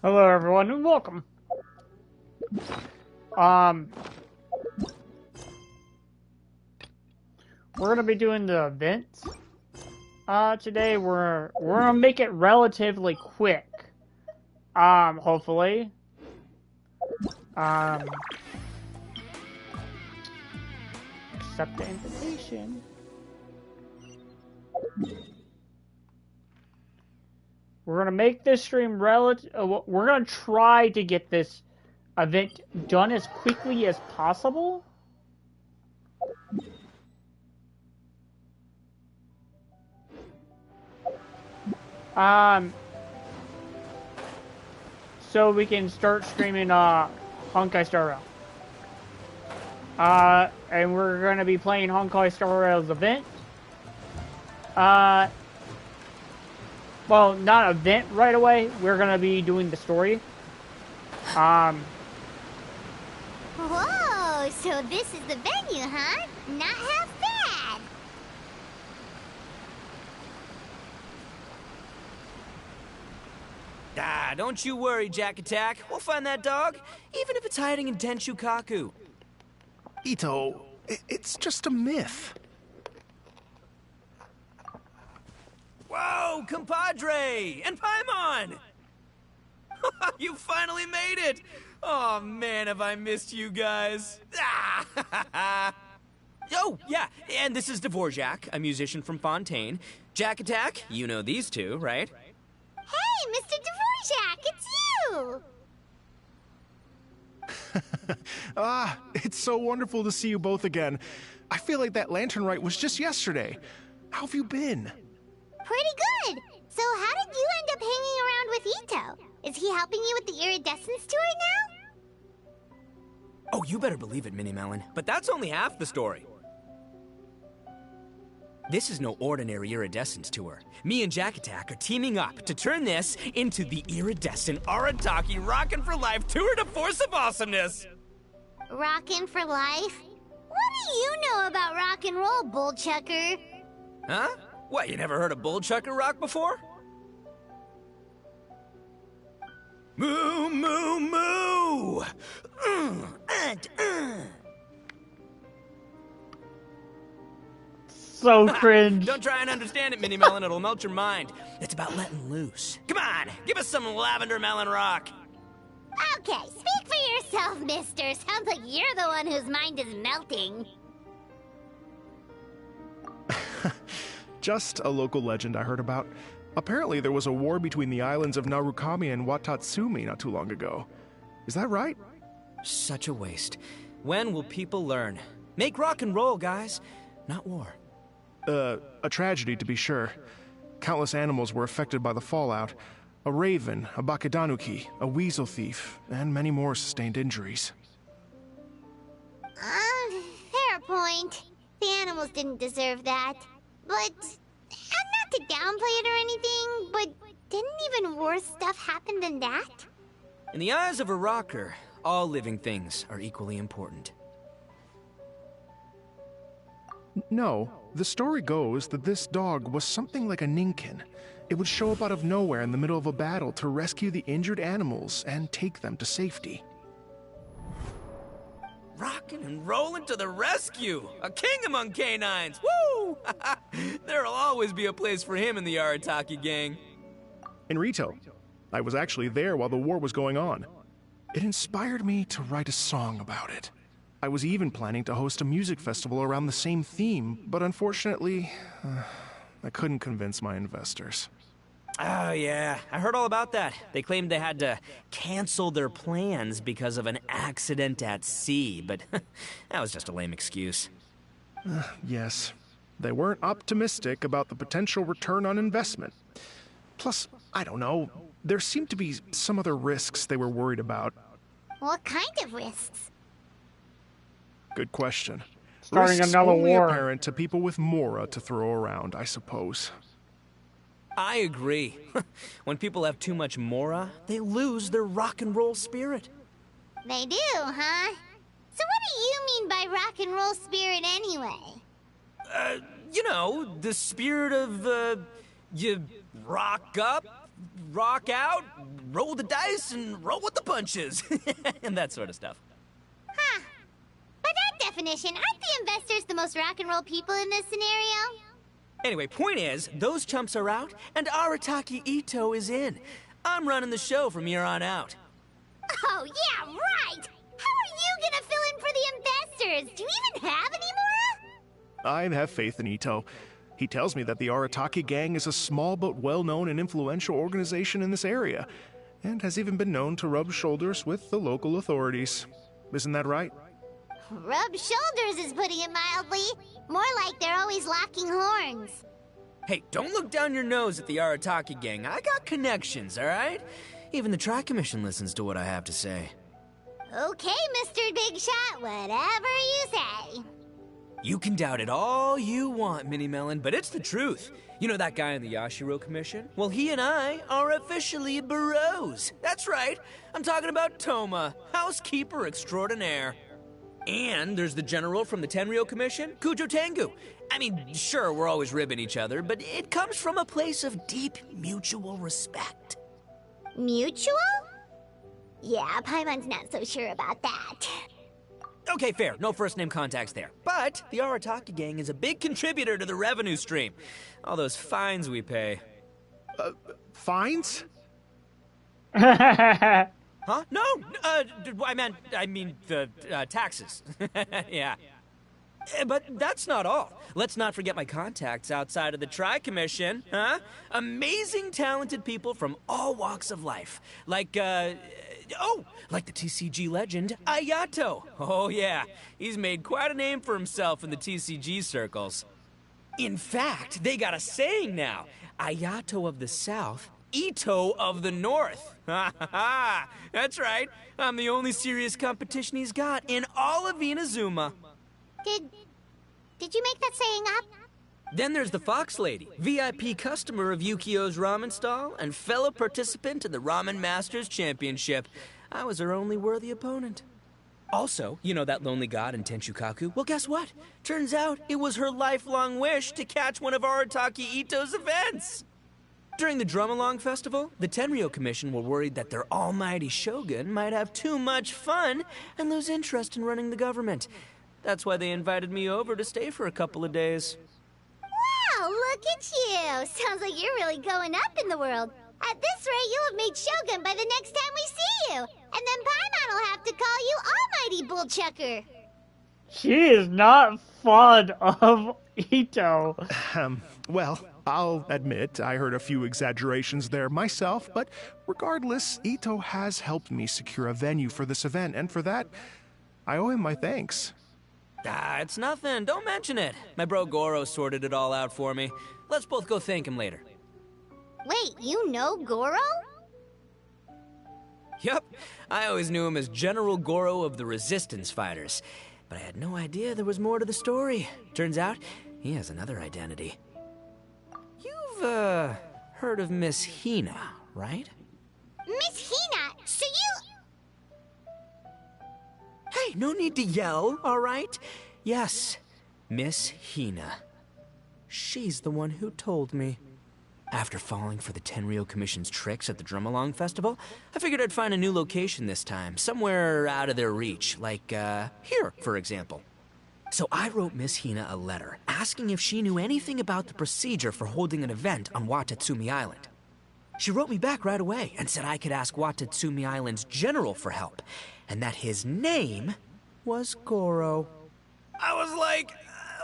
Hello everyone and welcome. Um we're gonna be doing the events. Today we're gonna make it relatively quick. Hopefully. Um Accept the invitation. We're gonna make this stream we're gonna try to get this event done as quickly as possible. So we can start streaming Honkai Star Rail. And we're gonna be playing Honkai Star Rail's event. Well, not event right away. We're gonna be doing the story. Whoa, so this is the venue, huh? Not half bad. Ah, don't you worry, Jack Attack. We'll find that dog, even if it's hiding in Tenshukaku. Ito, it's just a myth. Whoa, compadre! And Paimon! You finally made it! Oh man, have I missed you guys. Ah! Oh, yeah, and this is Dvorak, a musician from Fontaine. Jack Attack, you know these two, right? Hey, Mr. Dvorak, it's you! It's so wonderful to see you both again. I feel like that lantern rite was just yesterday. How have you been? Pretty good. So how did you end up hanging around with Ito? Is he helping you with the iridescence tour now? Oh, you better believe it, Minnie Melon. But that's only half the story. This is no ordinary iridescence tour. Me and Jack Attack are teaming up to turn this into the iridescent Arataki Rockin' for Life Tour de Force of Awesomeness! Rockin' for life? What do you know about rock and roll, bullchucker? Huh? What, you never heard a bullchucker rock before? Moo, moo, moo! So cringe. Don't try and understand it, Minnie Melon. It'll melt your mind. It's about letting loose. Come on, give us some lavender melon rock. Okay, speak for yourself, mister. Sounds like you're the one whose mind is melting. Just a local legend I heard about. Apparently there was a war between the islands of Narukami and Watatsumi not too long ago. Is that right? Such a waste. When will people learn? Make rock and roll, guys, not war. A tragedy to be sure. Countless animals were affected by the fallout. A raven, a bakedanuki, a weasel thief, and many more sustained injuries. Fair point. The animals didn't deserve that. But, not to downplay it or anything, but didn't even worse stuff happen than that? In the eyes of a rocker, all living things are equally important. No, the story goes that this dog was something like a ninkin. It would show up out of nowhere in the middle of a battle to rescue the injured animals and take them to safety. Rockin' and rollin' to the rescue! A king among canines! Woo! There'll always be a place for him in the Arataki gang. In Rito, I was actually there while the war was going on. It inspired me to write a song about it. I was even planning to host a music festival around the same theme, but unfortunately, I couldn't convince my investors. Oh yeah, I heard all about that. They claimed they had to cancel their plans because of an accident at sea, but that was just a lame excuse. Yes, they weren't optimistic about the potential return on investment. Plus, I don't know, there seemed to be some other risks they were worried about. What kind of risks? Good question. Starting Risks another only war. apparent to people with Mora to throw around, I suppose. I agree. When people have too much mora, they lose their rock and roll spirit. They do, huh? So what do you mean by rock and roll spirit anyway? You know, the spirit of, you rock up, rock out, roll the dice, and roll with the punches. And that sort of stuff. Huh. By that definition, aren't the investors the most rock and roll people in this scenario? Anyway, point is, those chumps are out, and Arataki Ito is in. I'm running the show from here on out. Oh, yeah, right! How are you gonna fill in for the investors? Do you even have any more? I have faith in Ito. He tells me that the Arataki gang is a small but well-known and influential organization in this area, and has even been known to rub shoulders with the local authorities. Isn't that right? Rub shoulders is putting it mildly. More like they're always locking horns. Hey, don't look down your nose at the Arataki gang. I got connections, all right? Even the Tri Commission listens to what I have to say. Okay, Mr. Big Shot, whatever you say. You can doubt it all you want, Mini Melon, but it's the truth. You know that guy in the Yashiro Commission? Well, he and I are officially bros. That's right. I'm talking about Toma, housekeeper extraordinaire. And there's the general from the Tenryo Commission, Kujo Tengu. I mean, sure, we're always ribbing each other, but it comes from a place of deep mutual respect. Mutual? Yeah, Paimon's not so sure about that. Okay, fair. No first-name contacts there. But the Arataki gang is a big contributor to the revenue stream. All those fines we pay. Fines? Huh? No, I mean the taxes. Yeah. But that's not all. Let's not forget my contacts outside of the Tri-Commission, huh? Amazing, talented people from all walks of life. Like the TCG legend, Ayato. Oh yeah, he's made quite a name for himself in the TCG circles. In fact, they got a saying now. Ayato of the South, Ito of the North. Ha ha ha! That's right. I'm the only serious competition he's got in all of Inazuma. Did you make that saying up? Then there's the Fox Lady, VIP customer of Yukio's ramen stall and fellow participant in the Ramen Masters Championship. I was her only worthy opponent. Also, you know that lonely god in Tenshukaku? Well, guess what? Turns out it was her lifelong wish to catch one of Arataki Ito's events. During the Drum-Along Festival, the Tenryo Commission were worried that their almighty shogun might have too much fun and lose interest in running the government. That's why they invited me over to stay for a couple of days. Wow, look at you! Sounds like you're really going up in the world. At this rate, you'll have made Shogun by the next time we see you. And then Paimon will have to call you Almighty Bullchucker. She is not fond of Ito. Well, I'll admit I heard a few exaggerations there myself, but regardless, Ito has helped me secure a venue for this event, and for that, I owe him my thanks. Ah, it's nothing. Don't mention it. My bro Goro sorted it all out for me. Let's both go thank him later. Wait, you know Goro? Yup. I always knew him as General Goro of the Resistance Fighters. But I had no idea there was more to the story. Turns out, he has another identity. You've, heard of Miss Hina, right? Miss Hina, so you... Hey, no need to yell, all right? Yes, Miss Hina. She's the one who told me. After falling for the Tenryo Commission's tricks at the Drum-Along Festival, I figured I'd find a new location this time, somewhere out of their reach, like, here, for example. So I wrote Miss Hina a letter, asking if she knew anything about the procedure for holding an event on Watatsumi Island. She wrote me back right away and said I could ask Watatsumi Island's general for help, and that his name was Goro. I was like,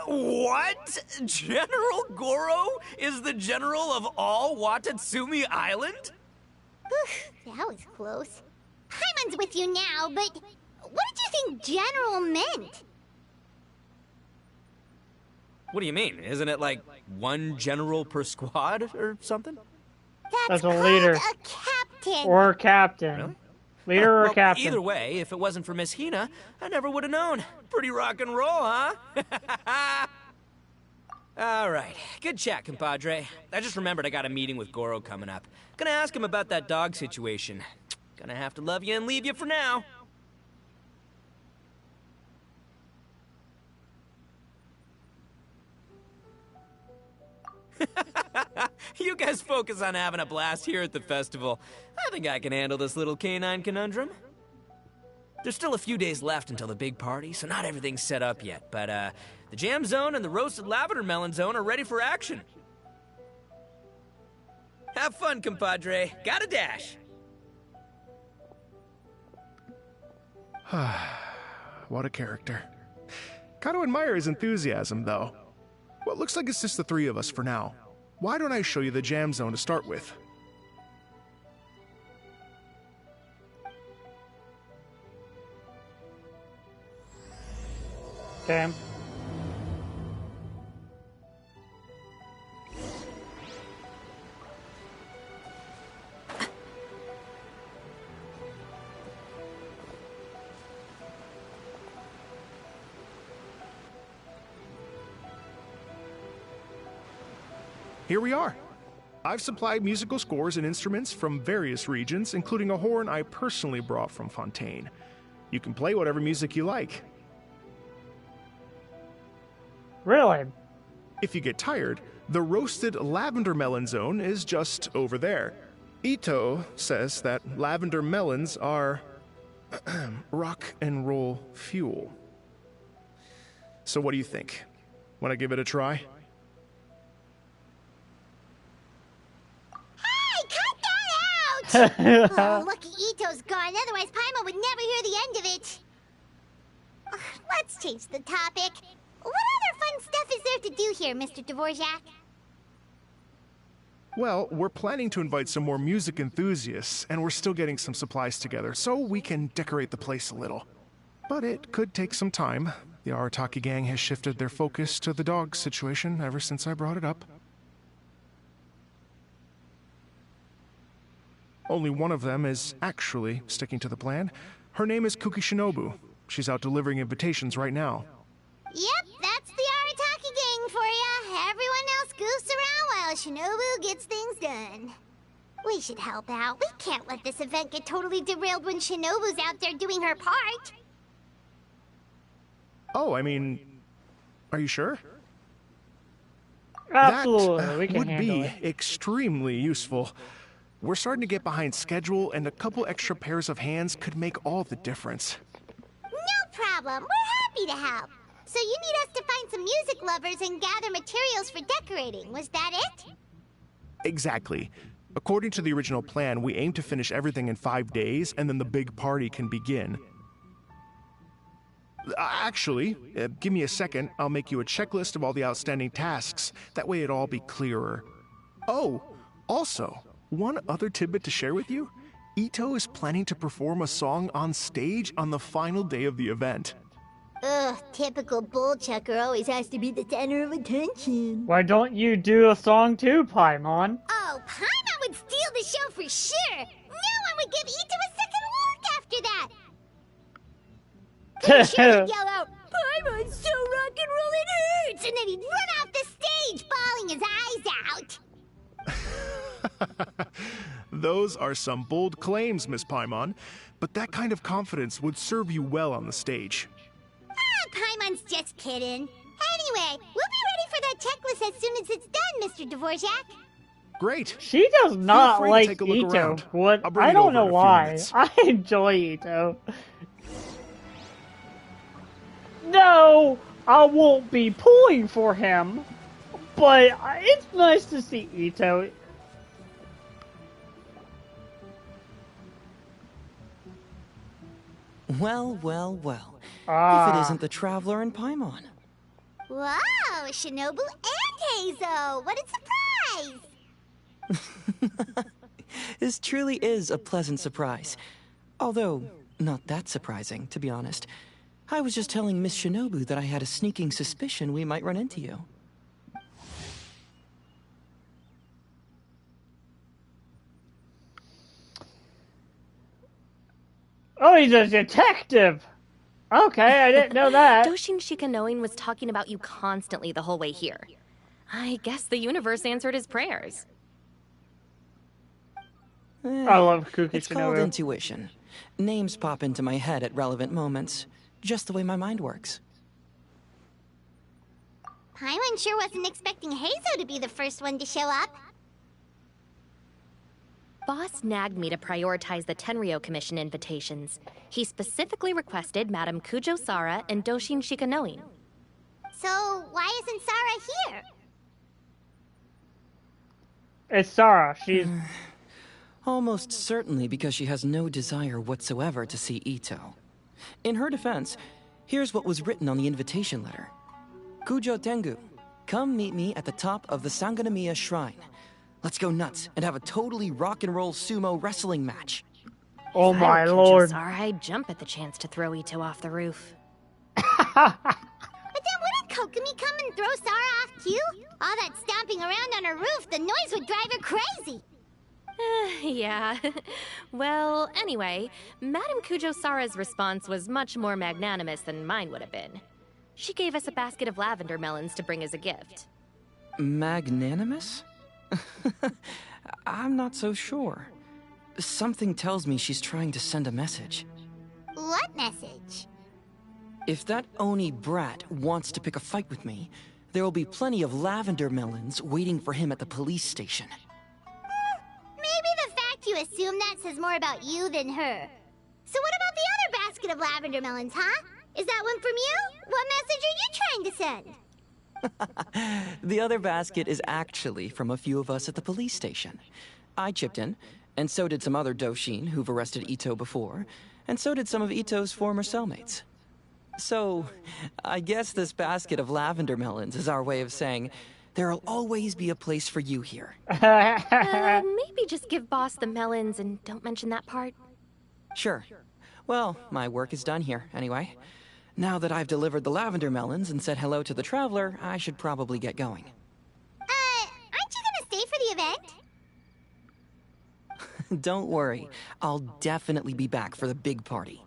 what? General Goro is the general of all Watatsumi Island? That was close. Paimon's with you now, but what did you think general meant? What do you mean? Isn't it like one general per squad or something? That's a called leader. a captain. Or captain. Really? Leader or Well, captain. either way, if it wasn't for Miss Hina, I never would have known. Pretty rock and roll, huh? All right. Good chat, compadre. I just remembered I got a meeting with Goro coming up. Gonna ask him about that dog situation. Gonna have to love you and leave you for now. You guys focus on having a blast here at the festival. I think I can handle this little canine conundrum. There's still a few days left until the big party, so not everything's set up yet, but the jam zone and the roasted lavender melon zone are ready for action. Have fun, compadre. Gotta dash. What a character. Gotta admire his enthusiasm, though. Well, it looks like it's just the three of us for now. Why don't I show you the jam zone to start with? Okay. Here we are. I've supplied musical scores and instruments from various regions, including a horn I personally brought from Fontaine. You can play whatever music you like. Really? If you get tired, the roasted lavender melon zone is just over there. Ito says that lavender melons are rock and roll fuel. So what do you think? Want to give it a try? Hey, cut that out! Oh, lucky Ito's gone, otherwise Paimon would never hear the end of it. Let's change the topic. What other fun stuff is there to do here, Mr. Dvorak? Well, we're planning to invite some more music enthusiasts, and we're still getting some supplies together, so we can decorate the place a little. But it could take some time. The Arataki gang has shifted their focus to the dog situation ever since I brought it up. Only one of them is actually sticking to the plan. Her name is Kuki Shinobu. She's out delivering invitations right now. Yep, that's the Arataki gang for ya. Everyone else goofs around while Shinobu gets things done. We should help out. We can't let this event get totally derailed when Shinobu's out there doing her part. Oh, I mean, are you sure? Absolutely, That we can would handle be it. extremely useful. We're starting to get behind schedule, and a couple extra pairs of hands could make all the difference. No problem. We're happy to help. So you need us to find some music lovers and gather materials for decorating. Was that it? Exactly. According to the original plan, we aim to finish everything in 5 days, and then the big party can begin. Actually, give me a second. I'll make you a checklist of all the outstanding tasks. That way it'll all be clearer. Oh, also, one other tidbit to share with you. Ito is planning to perform a song on stage on the final day of the event. Ugh, typical bullchucker always has to be the center of attention. Why don't you do a song too, Paimon? Oh, Paimon would steal the show for sure. No one would give Ito a second look after that. She would yell out, "Paimon's so rock and roll it hurts!" And then he'd run off the stage, bawling his eyes out. Those are some bold claims, Miss Paimon, but that kind of confidence would serve you well on the stage. Paimon's just kidding. Anyway, we'll be ready for that checklist as soon as it's done, Mr. Dvorak. Great. She does not free to like take a look Ito. around. What? I'll bring I it don't over in know a few why. minutes. I enjoy Ito. No, I won't be pulling for him, but it's nice to see Ito. Well, well, well. If Ah. it isn't the Traveler and Paimon. Wow, Shinobu and Heizo! What a surprise! This truly is a pleasant surprise. Although, not that surprising, to be honest. I was just telling Miss Shinobu that I had a sneaking suspicion we might run into you. Oh, he's a detective! Okay, I didn't know that. Doshin Shikanoin was talking about you constantly the whole way here. I guess the universe answered his prayers. I love Kuki It's called Shinobu. intuition. Names pop into my head at relevant moments, just the way my mind works. Paimon sure wasn't expecting Heizo to be the first one to show up. Boss nagged me to prioritize the Tenryo Commission invitations. He specifically requested Madame Kujo Sara and Doshin Shikanoin. So, why isn't Sarah here? It's Sarah. She's... Almost certainly because she has no desire whatsoever to see Ito. In her defense, here's what was written on the invitation letter. Kujo Tengu, come meet me at the top of the Sangonomiya Shrine. Let's go nuts and have a totally rock and roll sumo wrestling match. Oh If my I were Kujo lord. Sara, I'd jump at the chance to throw Ito off the roof. But then wouldn't Kokomi come and throw Sarah off too? All that stomping around on her roof, the noise would drive her crazy. Yeah. Well, anyway, Madame Kujo Sara's response was much more magnanimous than mine would have been. She gave us a basket of lavender melons to bring as a gift. Magnanimous? I'm not so sure. Something tells me she's trying to send a message. What message? If that Oni brat wants to pick a fight with me, there will be plenty of lavender melons waiting for him at the police station. Maybe the fact you assume that says more about you than her. So what about the other basket of lavender melons, huh? Is that one from you? What message are you trying to send? The other basket is actually from a few of us at the police station. I chipped in, and so did some other Doshin who've arrested Ito before, and so did some of Ito's former cellmates. So, I guess this basket of lavender melons is our way of saying, there'll always be a place for you here. Maybe just give Boss the melons and don't mention that part. Sure. Well, my work is done here, anyway. Now that I've delivered the lavender melons and said hello to the traveler, I should probably get going. Aren't you gonna stay for the event? Don't worry, I'll definitely be back for the big party.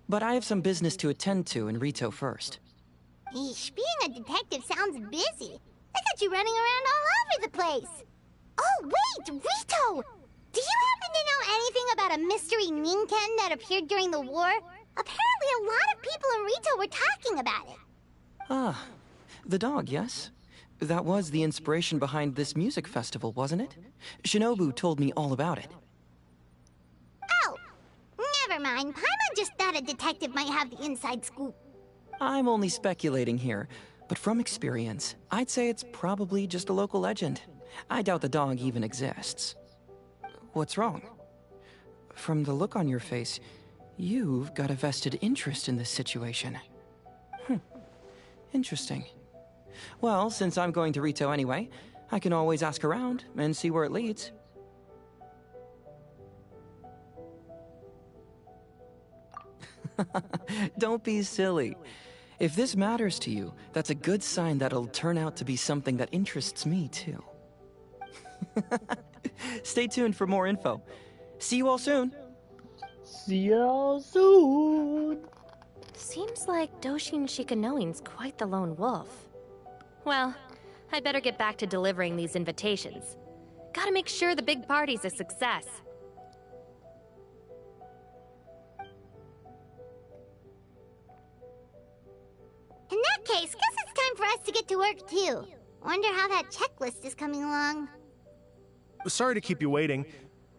But I have some business to attend to in Rito first. Eesh, being a detective sounds busy. I got you running around all over the place. Oh, wait, Rito! Do you happen to know anything about a mystery Ninken that appeared during the war? Apparently a lot of people in Rito were talking about it. Ah, the dog, yes? That was the inspiration behind this music festival, wasn't it? Shinobu told me all about it. Oh, never mind. Paimon just thought a detective might have the inside scoop. I'm only speculating here, but from experience, I'd say it's probably just a local legend. I doubt the dog even exists. What's wrong? From the look on your face, you've got a vested interest in this situation. Interesting. Well, since I'm going to Rito anyway, I can always ask around and see where it leads. Don't be silly. If this matters to you, that's a good sign that it'll turn out to be something that interests me, too. Stay tuned for more info. See you all soon. See you soon. Seems like Doshin Shikanoin's quite the lone wolf. Well, I'd better get back to delivering these invitations. Gotta make sure the big party's a success. In that case, guess it's time for us to get to work too. Wonder how that checklist is coming along. Sorry to keep you waiting.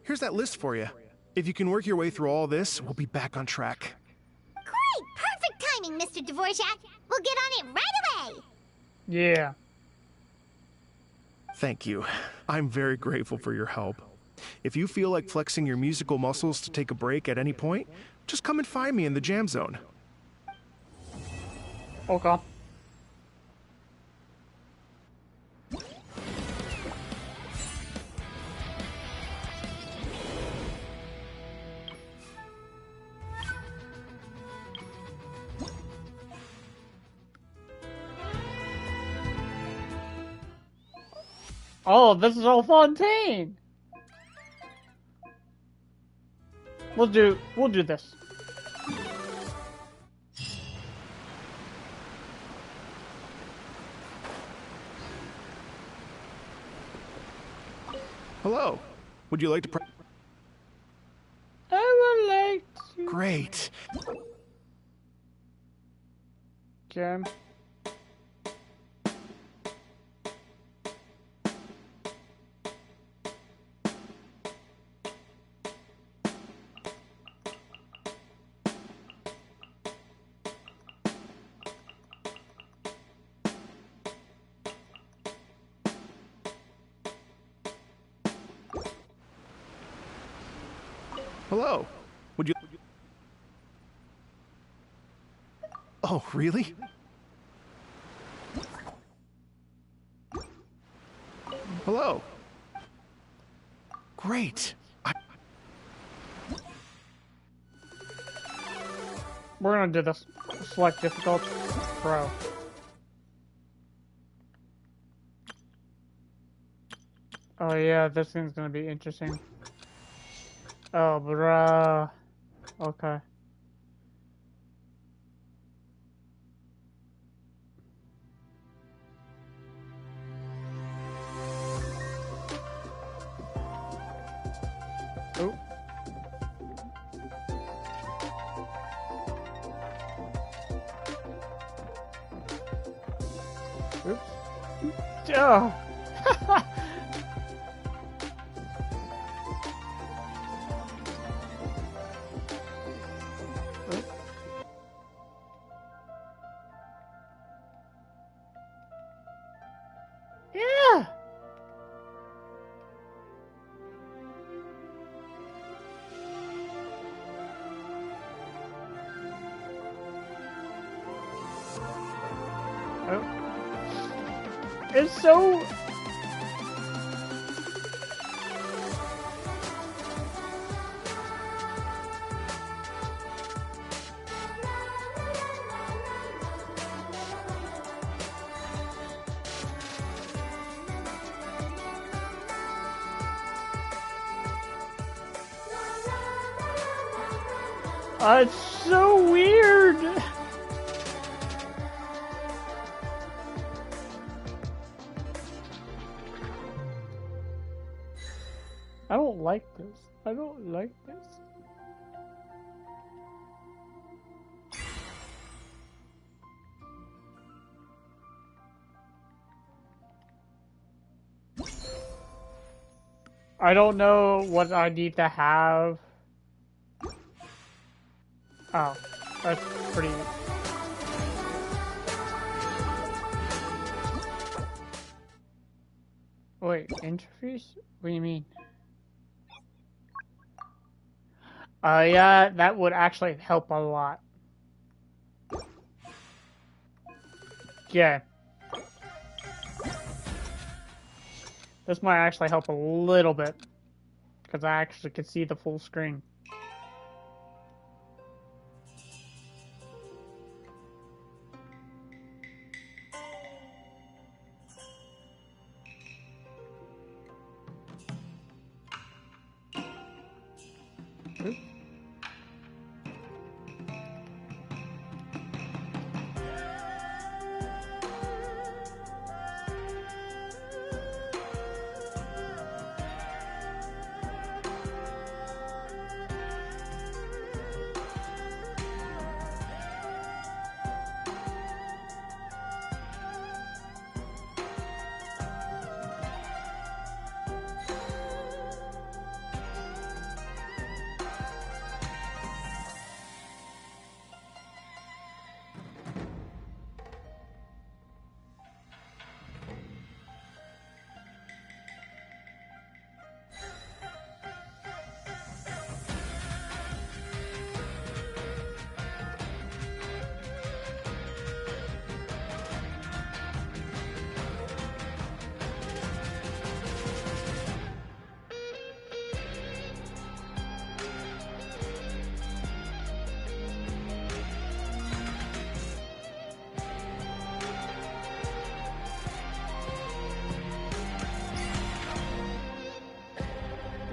Here's that list for you. If you can work your way through all this, we'll be back on track. Great! Perfect timing, Mr. Dvorak! We'll get on it right away! Yeah. Thank you. I'm very grateful for your help. If you feel like flexing your musical muscles to take a break at any point, just come and find me in the jam zone. Okay. Oh, this is all Fontaine. We'll do this. Hello. Would you like to I would like to. Great. Okay. Hello. Would you... Oh, really? Hello. Great. We're gonna do this. Select difficult. Pro. Oh yeah, this thing's gonna be interesting. Oh, bruh. Okay. Oh. Oops. Oh. Yeah. Oh. It's so... it's so weird. I don't like this. I don't like this. I don't know what I need to have. Oh, that's pretty... Wait, interface? What do you mean? Yeah, that would actually help a lot. Yeah. This might actually help a little bit. Because I actually can see the full screen. Oop.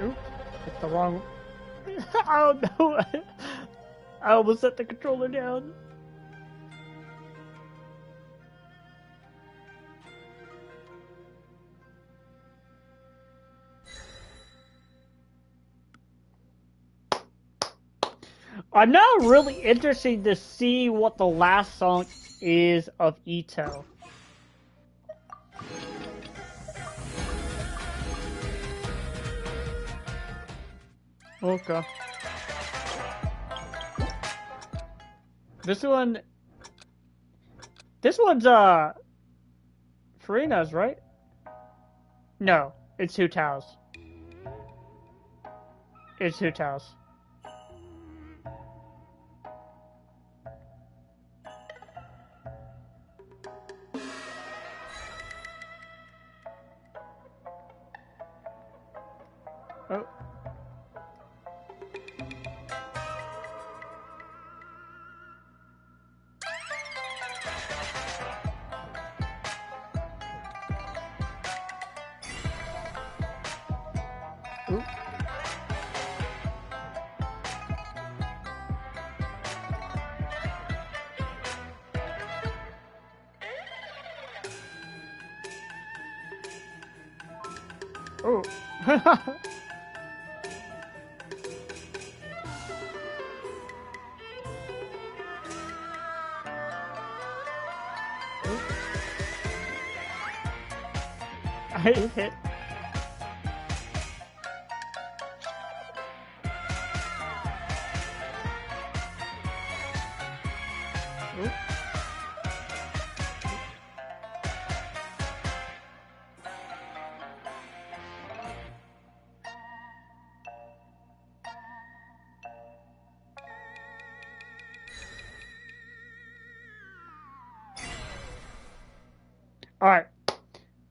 Oop. Hit the wrong... Oh no! I almost set the controller down. I'm now really interested to see what the last song is of Ito. Okay. This one's Farina's, right? No, it's Hu Tao's. It's Hu Tao's. Oh. Ooh. Oh. I hit. Ooh. Alright.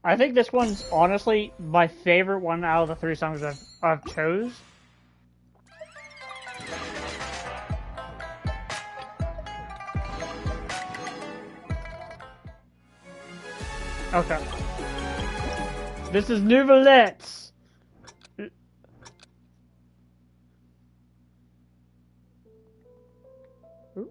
I think this one's honestly my favorite one out of the 3 songs I've chose. Okay. This is Nouvelettes. Ooh.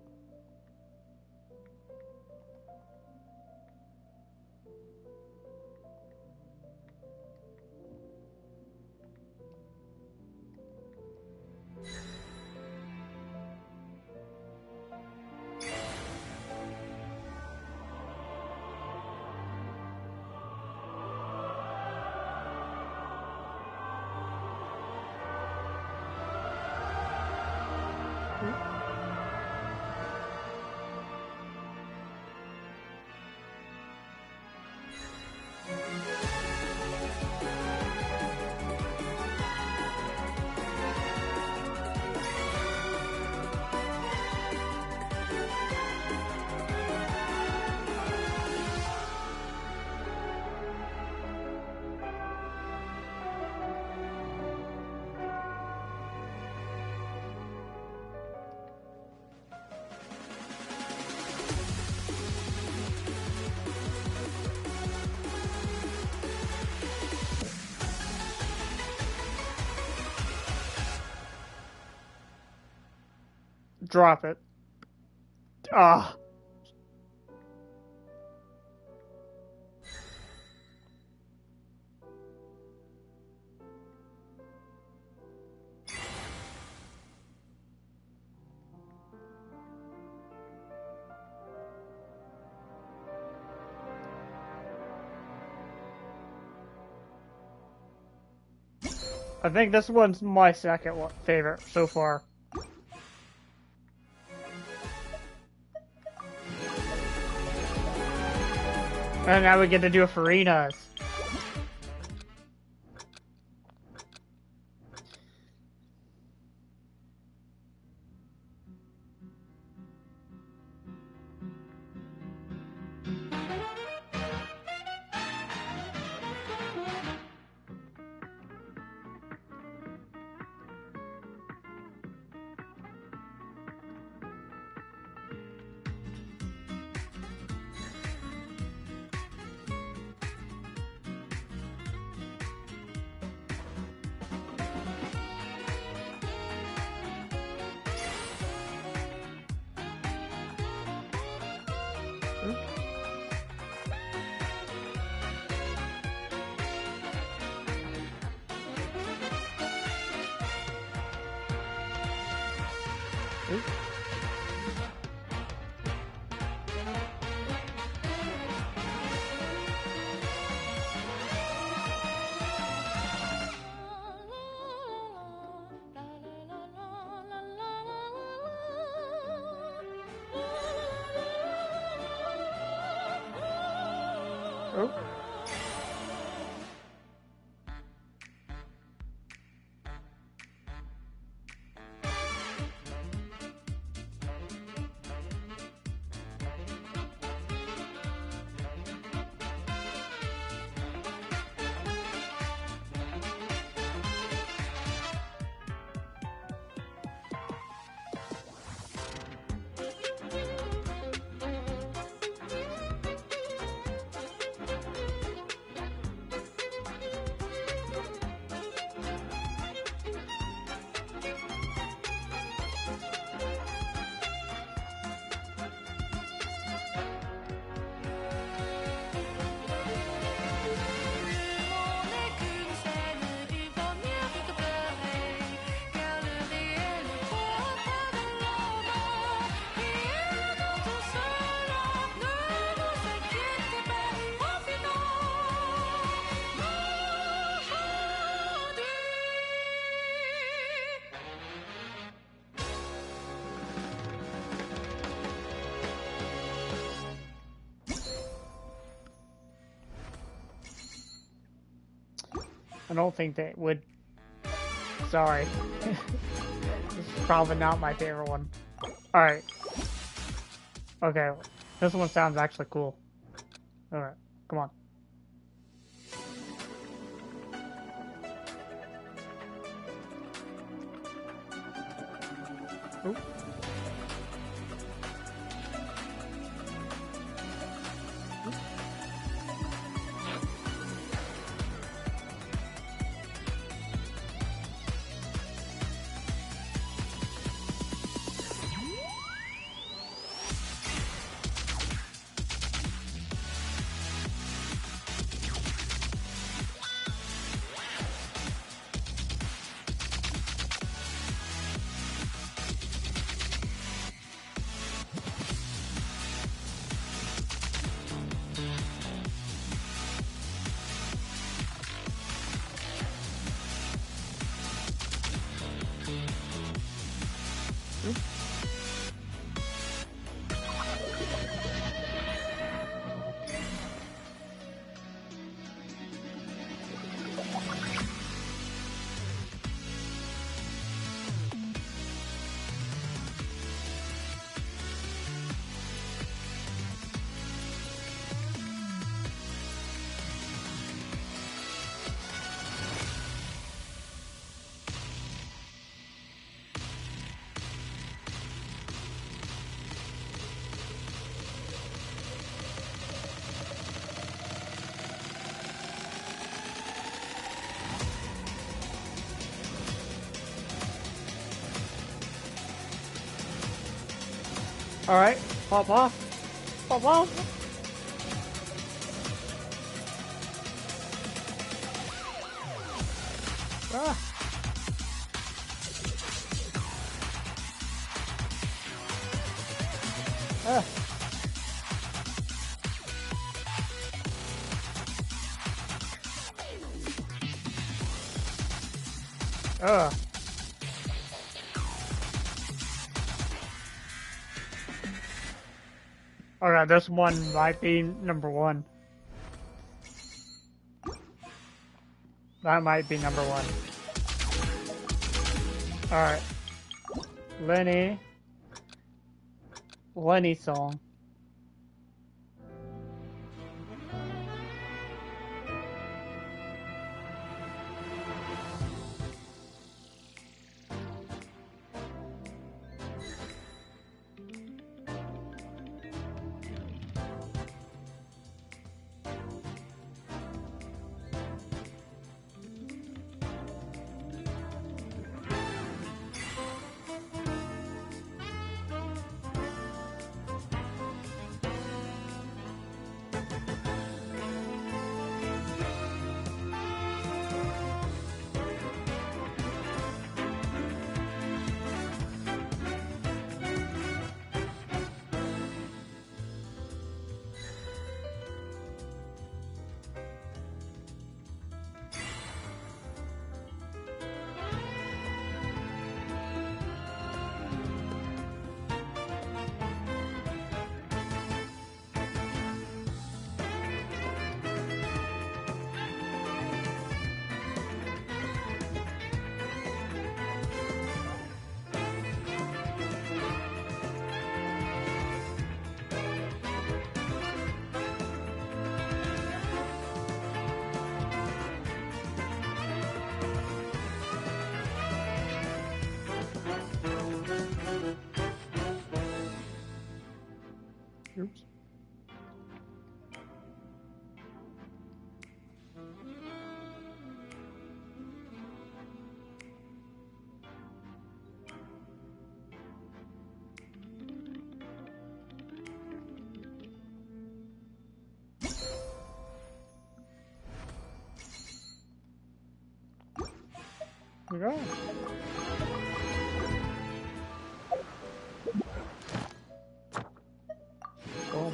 Drop it. Ah. I think this one's my second favorite so far. And now we get to do it for Farina's. Oh. I don't think they would. Sorry. This is probably not my favorite one. Alright. Okay. This one sounds actually cool. Alright. Come on. Oop. Alright, pop off. Pop off. Ah. Ah. Ugh. Alright, this one might be number one. That might be number one. Alright. Lenny song. Oops. Here we go. Boom.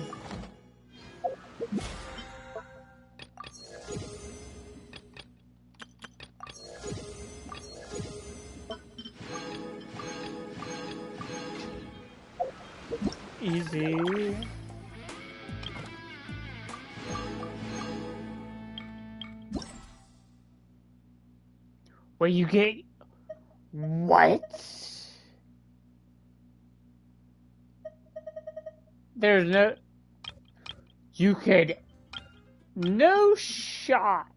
Easy. Where you get... What? There's no... You could... No shot.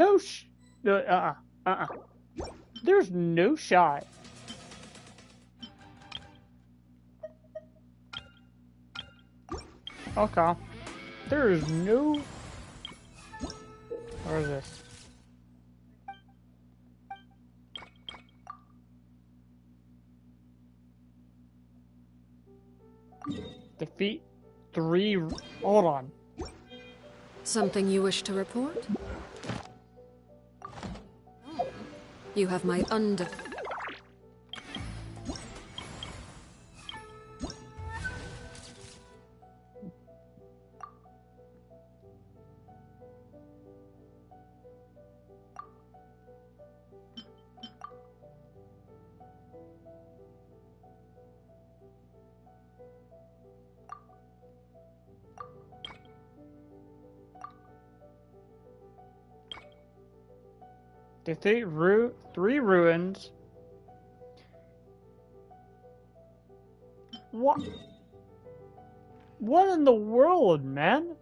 No There's no shot. Okay. There is no... Where is this? Defeat 3... Hold on. Something you wish to report? You have my Defeat 3 ruins. What? What in the world, man?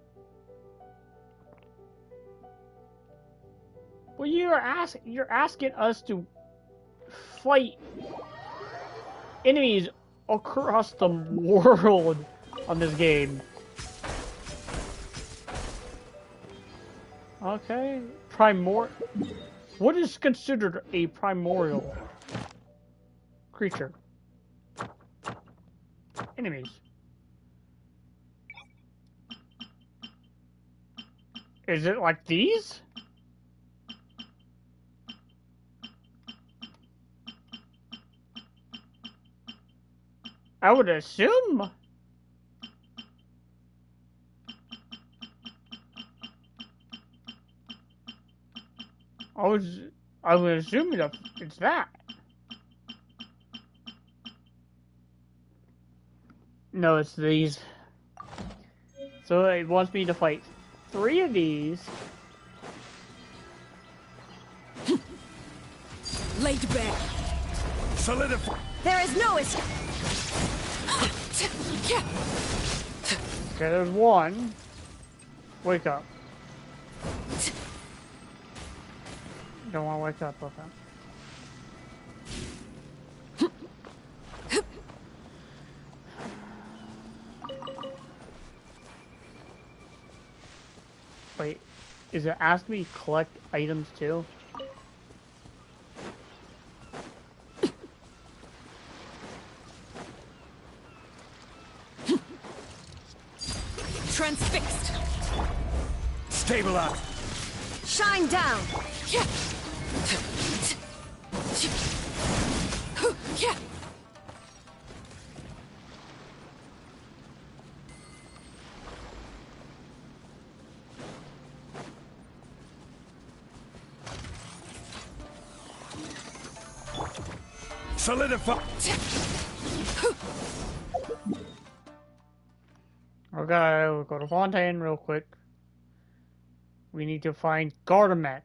Well, you're asking us to fight enemies across the world on this game. Okay, What is considered a primordial creature? Enemies. Is it like these? I would assume. I would assume that it's that. No, it's these. So it wants me to fight 3 of these. laid bare. Solidify. There is no escape. Okay, there's one. Wake up. Don't want to wake up, okay. Wait, is it asking me to collect items too? Transfixed. Stabilize. Shine down. Solidify. Okay, we'll go to Fontaine real quick. We need to find Gardamex.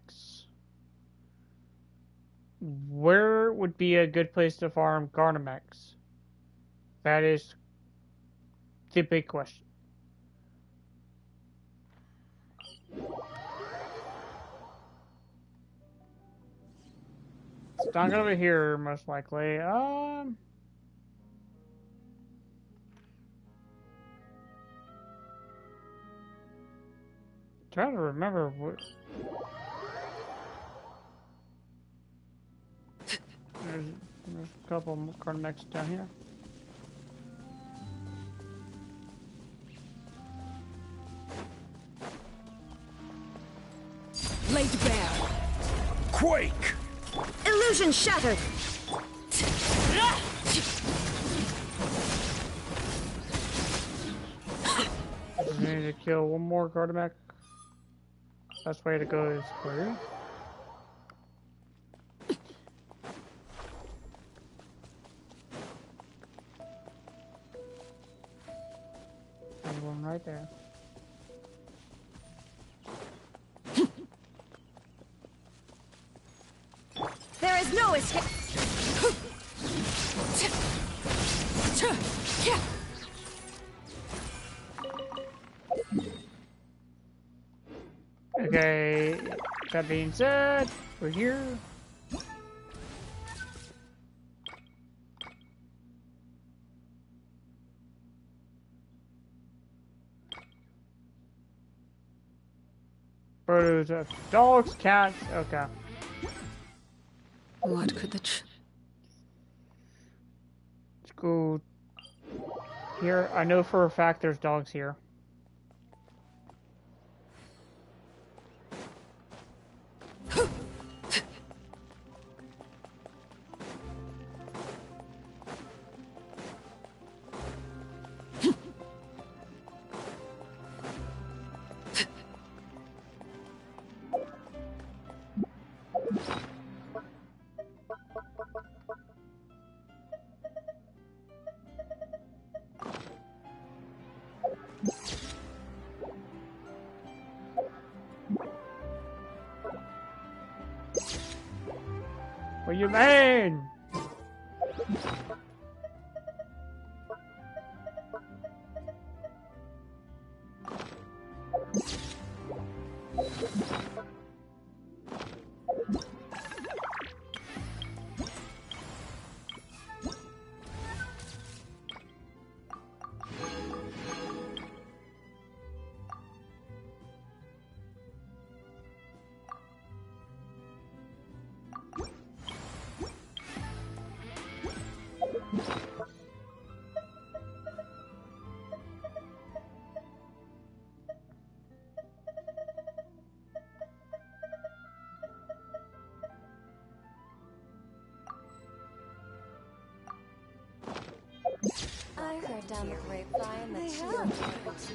Where would be a good place to farm Gardamex? That is the big question. It's not gonna be here, most likely. Trying to remember what. There's a couple more Gardamex down here. Laid bare. Quake. Illusion shattered. Just need to kill one more Gardamex. Best way to go is clear. one right there. There is no escape. Okay, that being said, we're here. Photos of dogs, cats, okay. What could the Let's go here. I know for a fact there's dogs here. What you mean? I heard down the grapevine that she was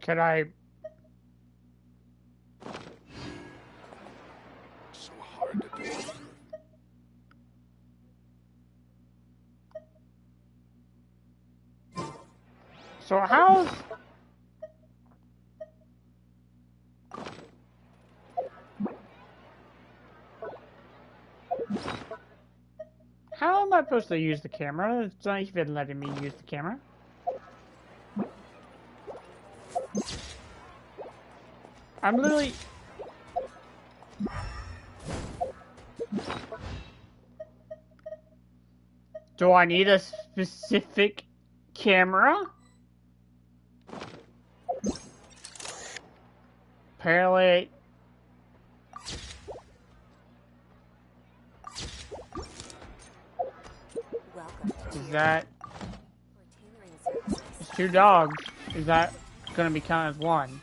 Can I? So hard to do. So how's? How am I supposed to use the camera? It's not even letting me use the camera. I'm literally... Do I need a specific camera? Apparently... Is that... It's two dogs. Is that gonna be counted as one?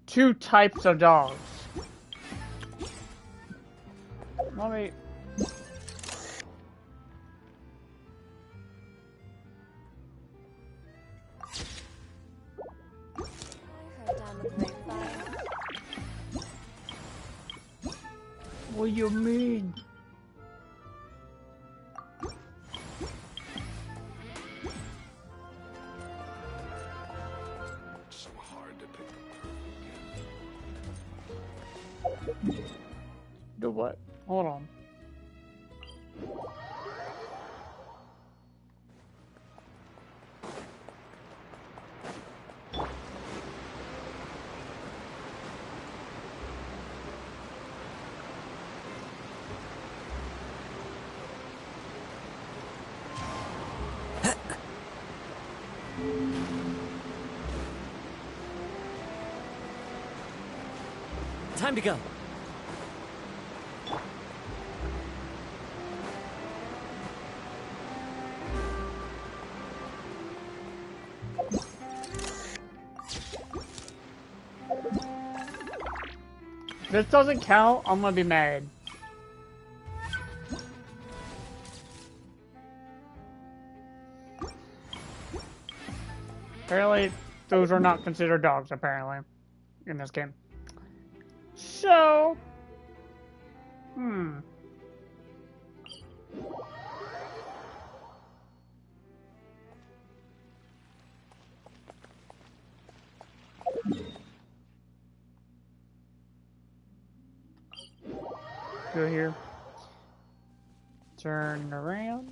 Two types of dogs. Let me... What do you mean? So hard to pick the perfect gift. Do what? Hold on. Time to go. If this doesn't count, I'm gonna be mad. Apparently, those are not considered dogs, apparently, in this game. So, go here. Turn around.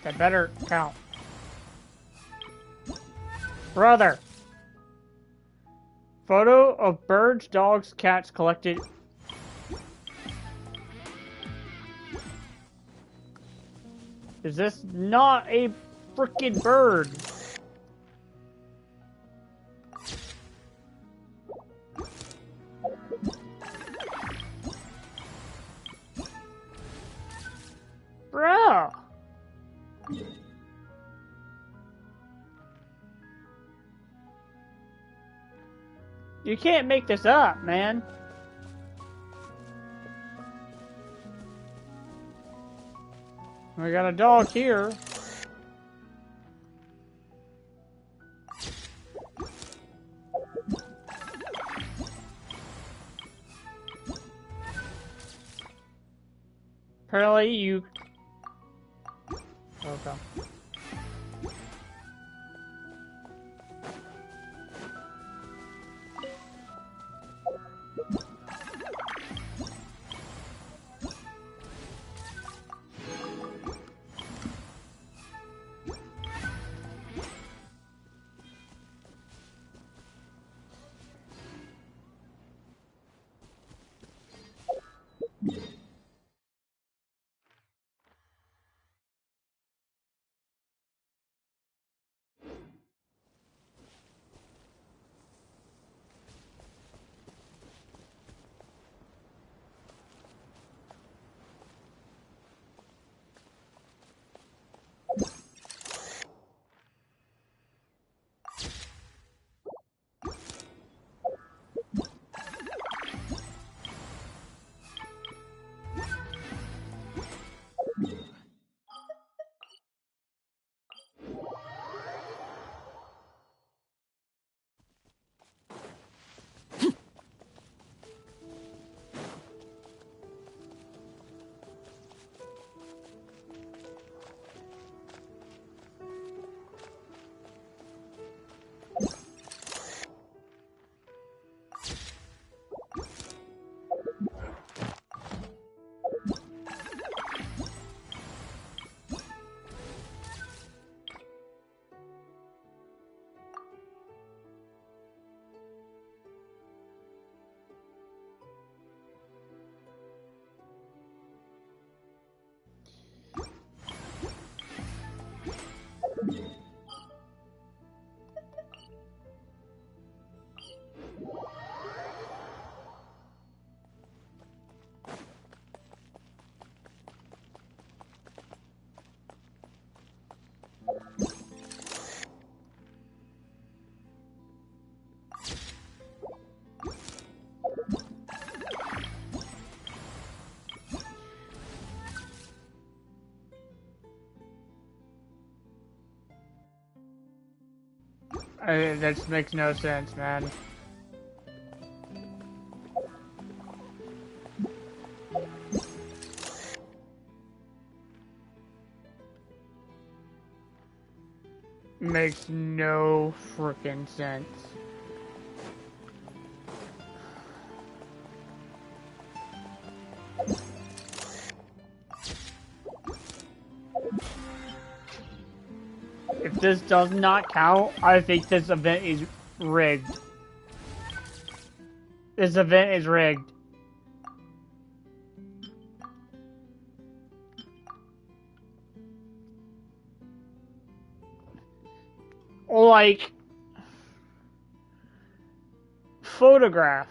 That better count. Brother. Photo of birds, dogs, cats collected. Is this not a freaking bird? Bro. You can't make this up, man. We got a dog here. Apparently you... Okay. That just makes no sense, man. Makes no freaking sense. If this does not count, I think this event is rigged. This event is rigged. Like, photograph.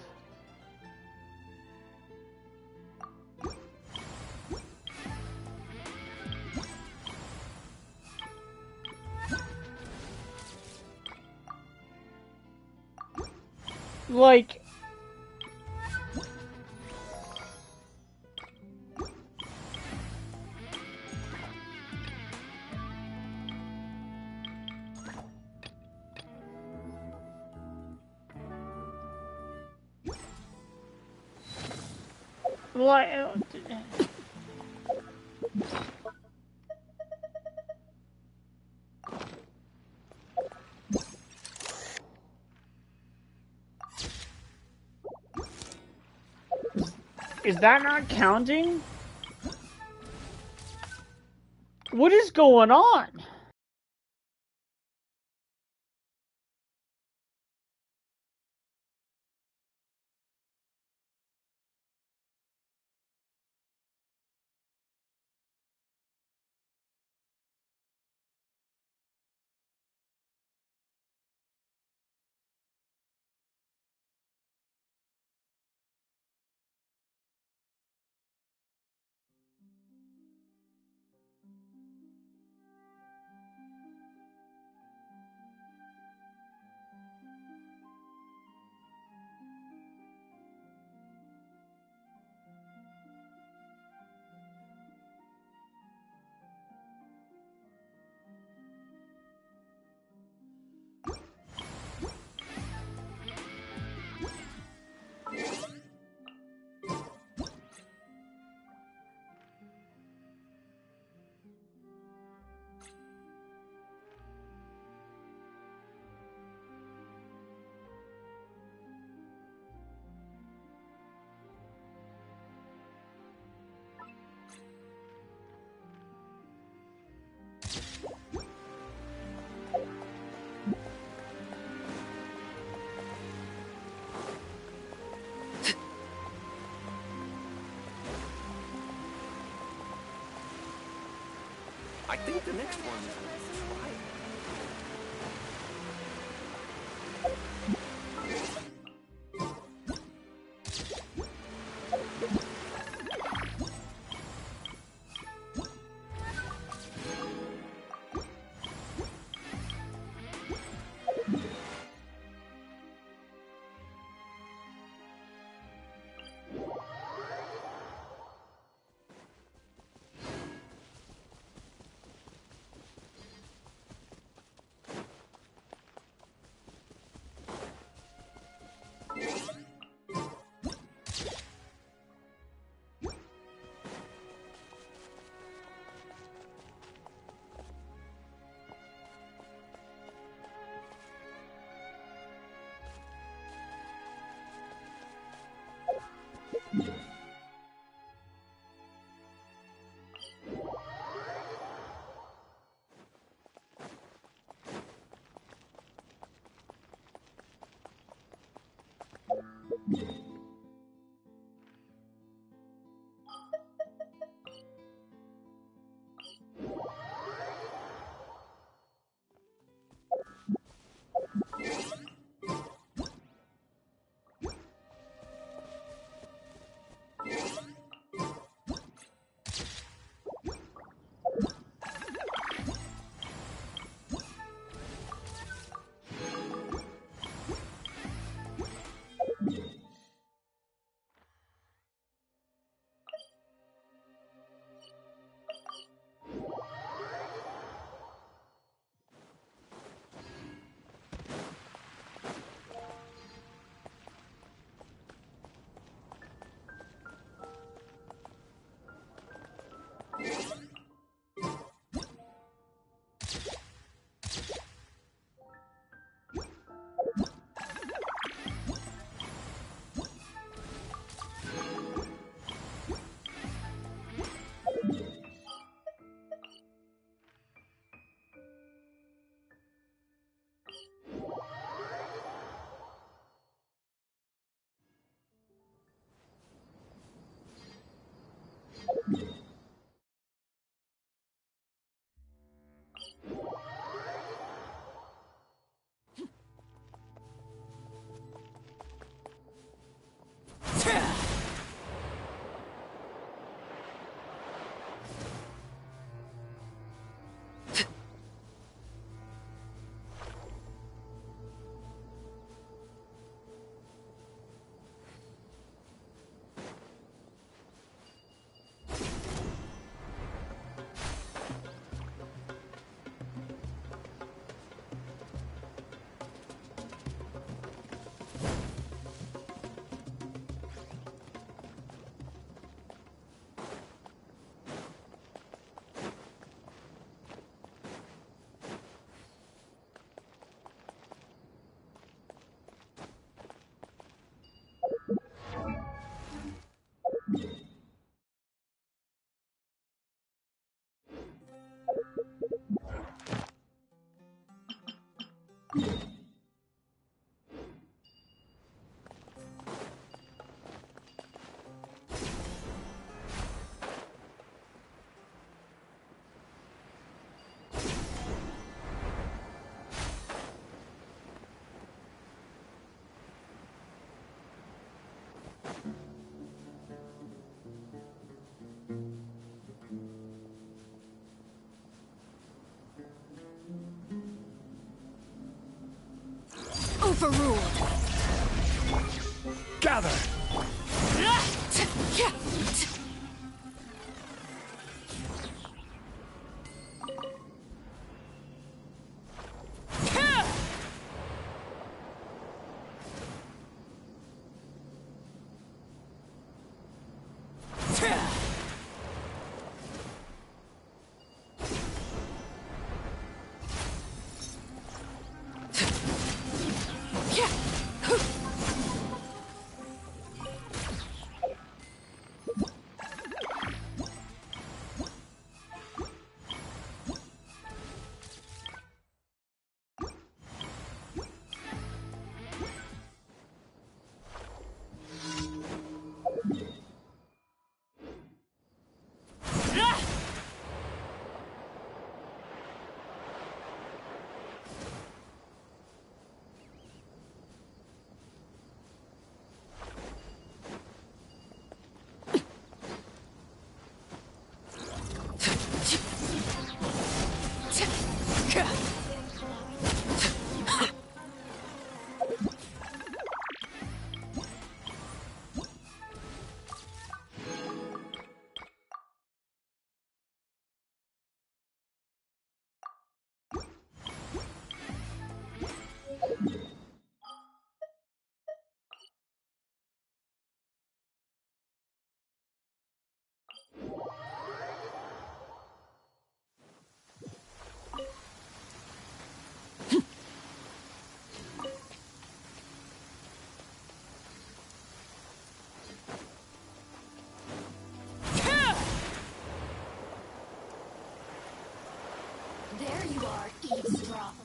Like... Like... Is that not counting? What is going on? I think the next one is right. overruled. Gather! There you are, eavesdrop.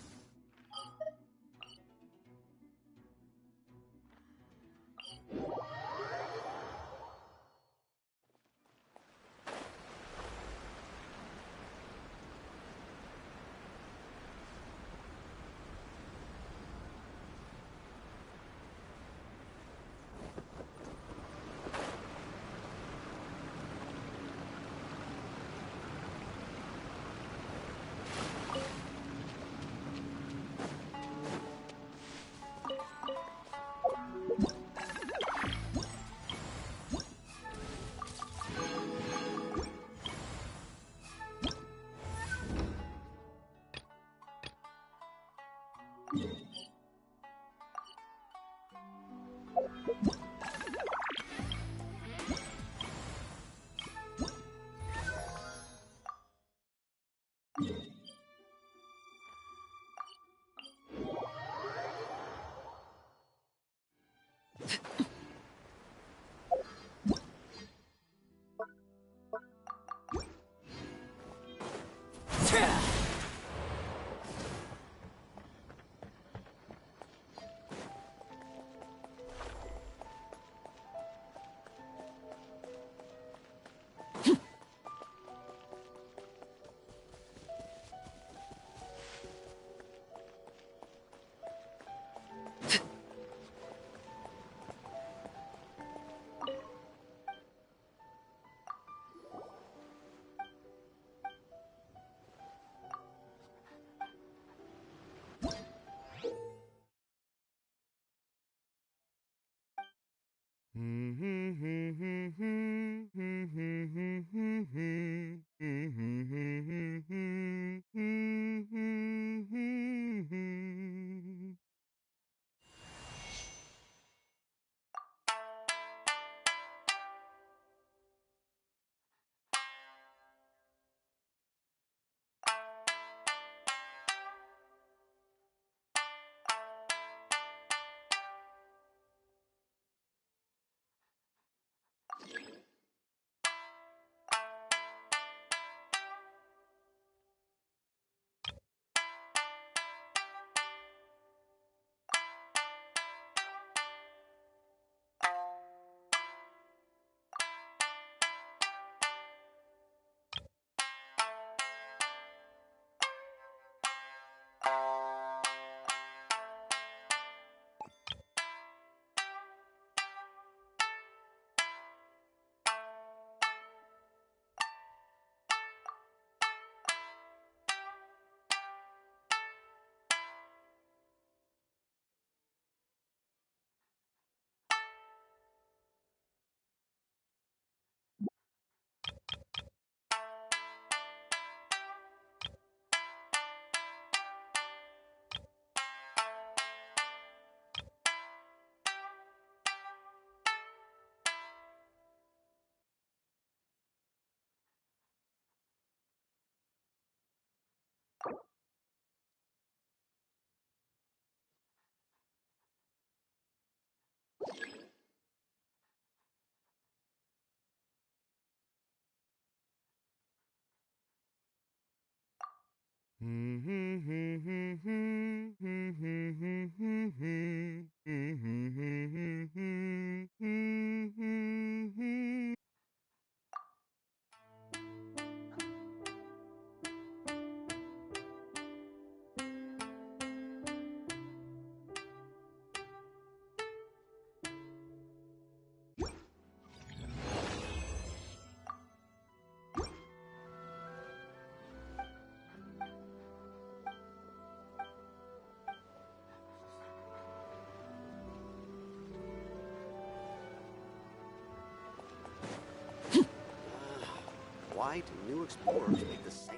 Why do new explorers make the same?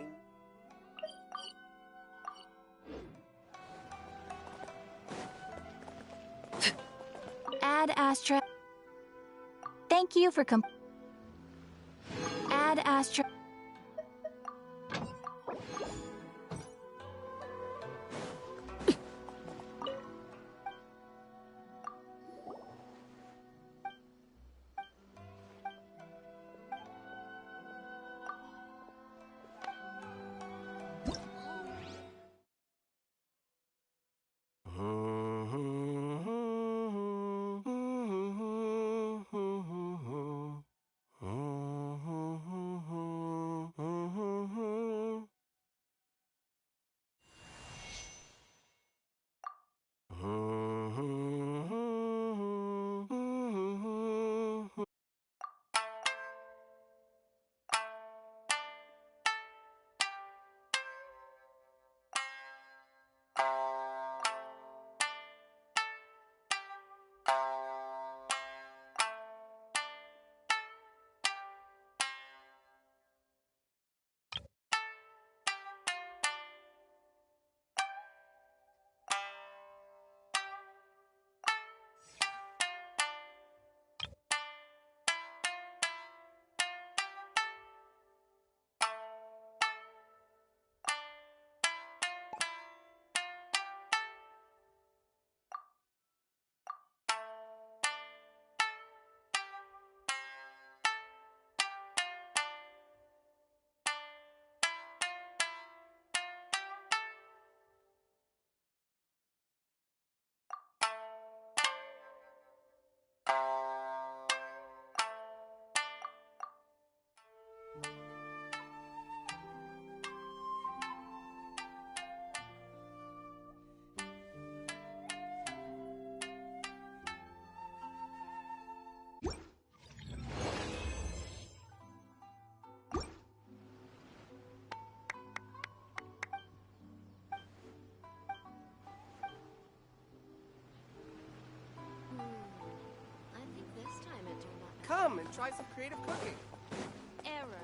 Add Astra. Thank you for Add Astra. I think this time it turned out. Come and try some creative cooking. Error.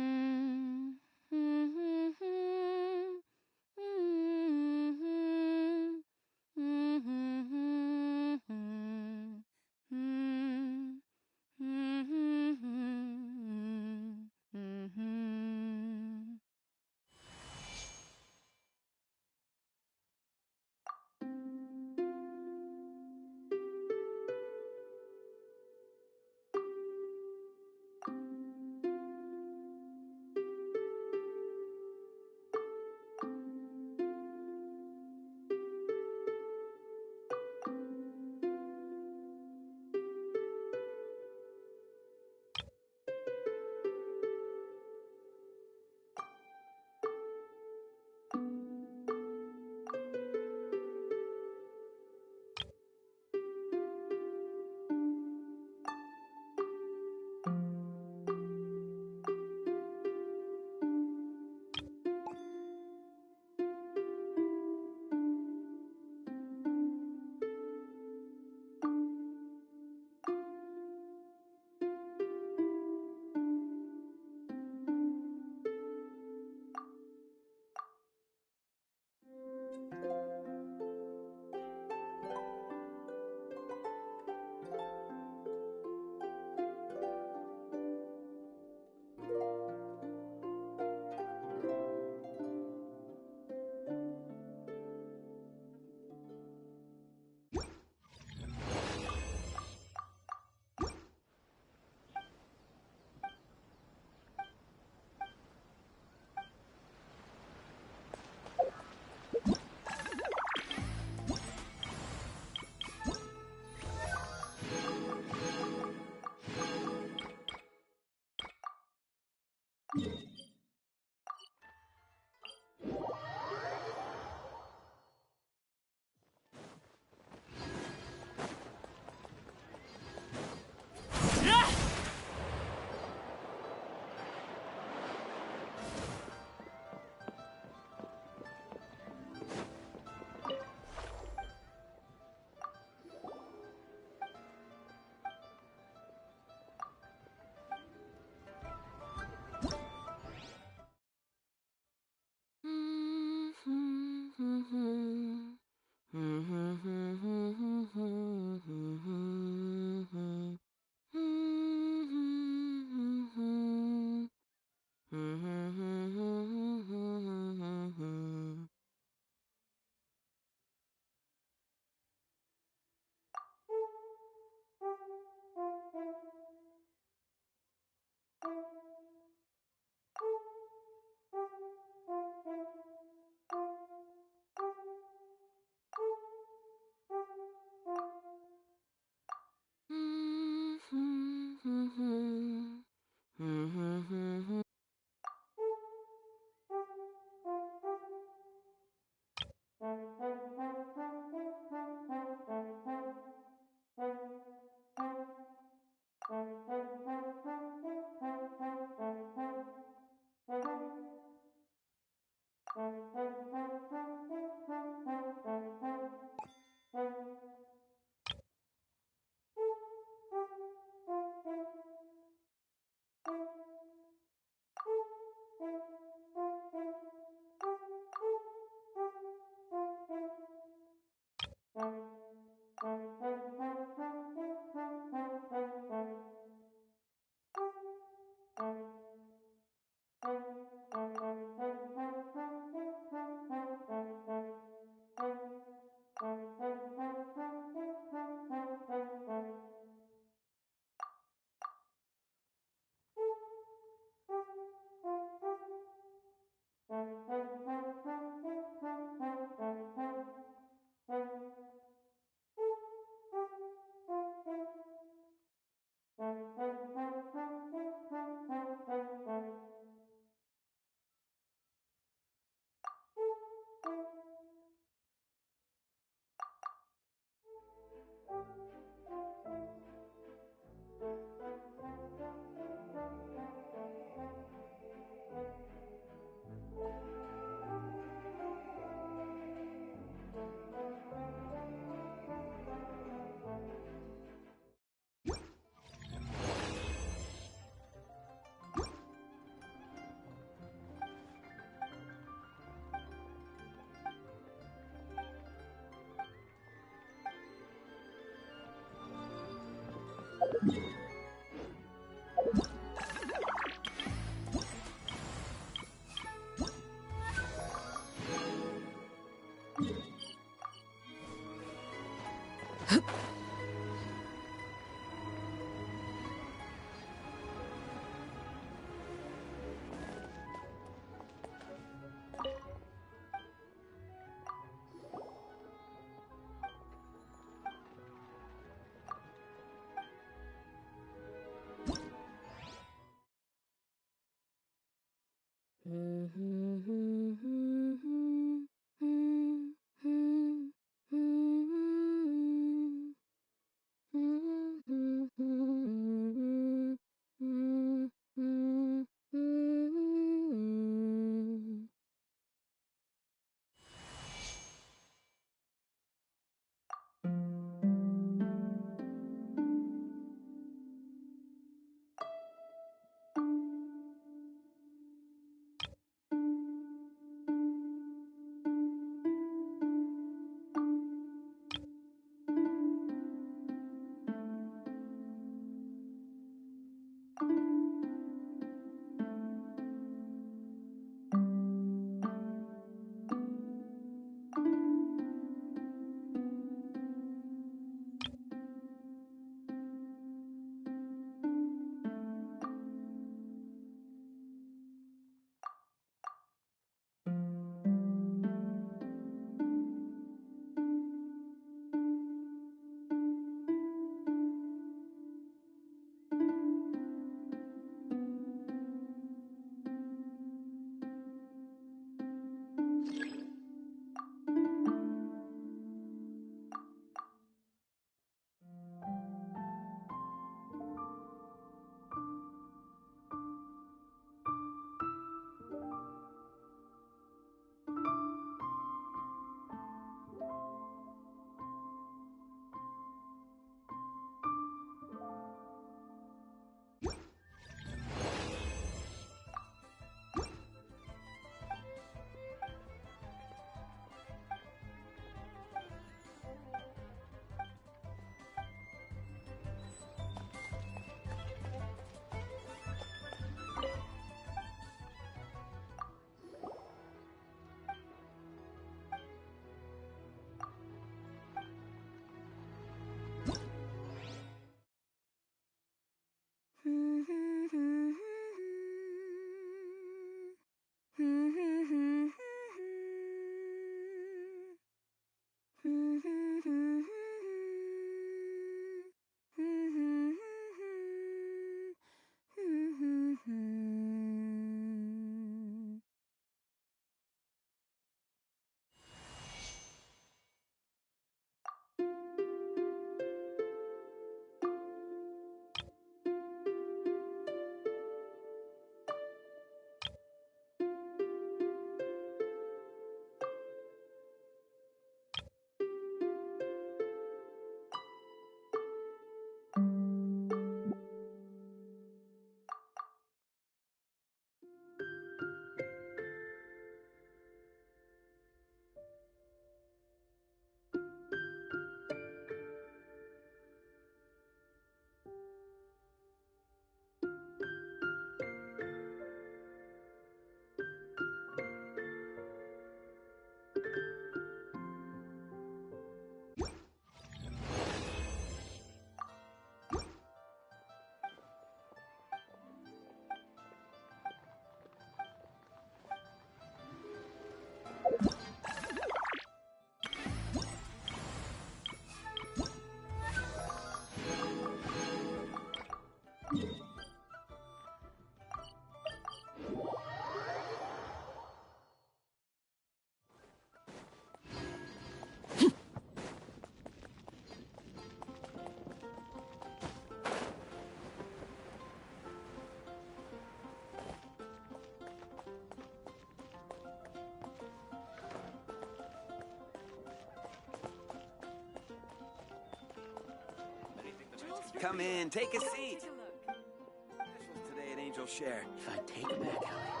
Come in, take a seat. Specials today at Angel Share. If I take it back, Ellie.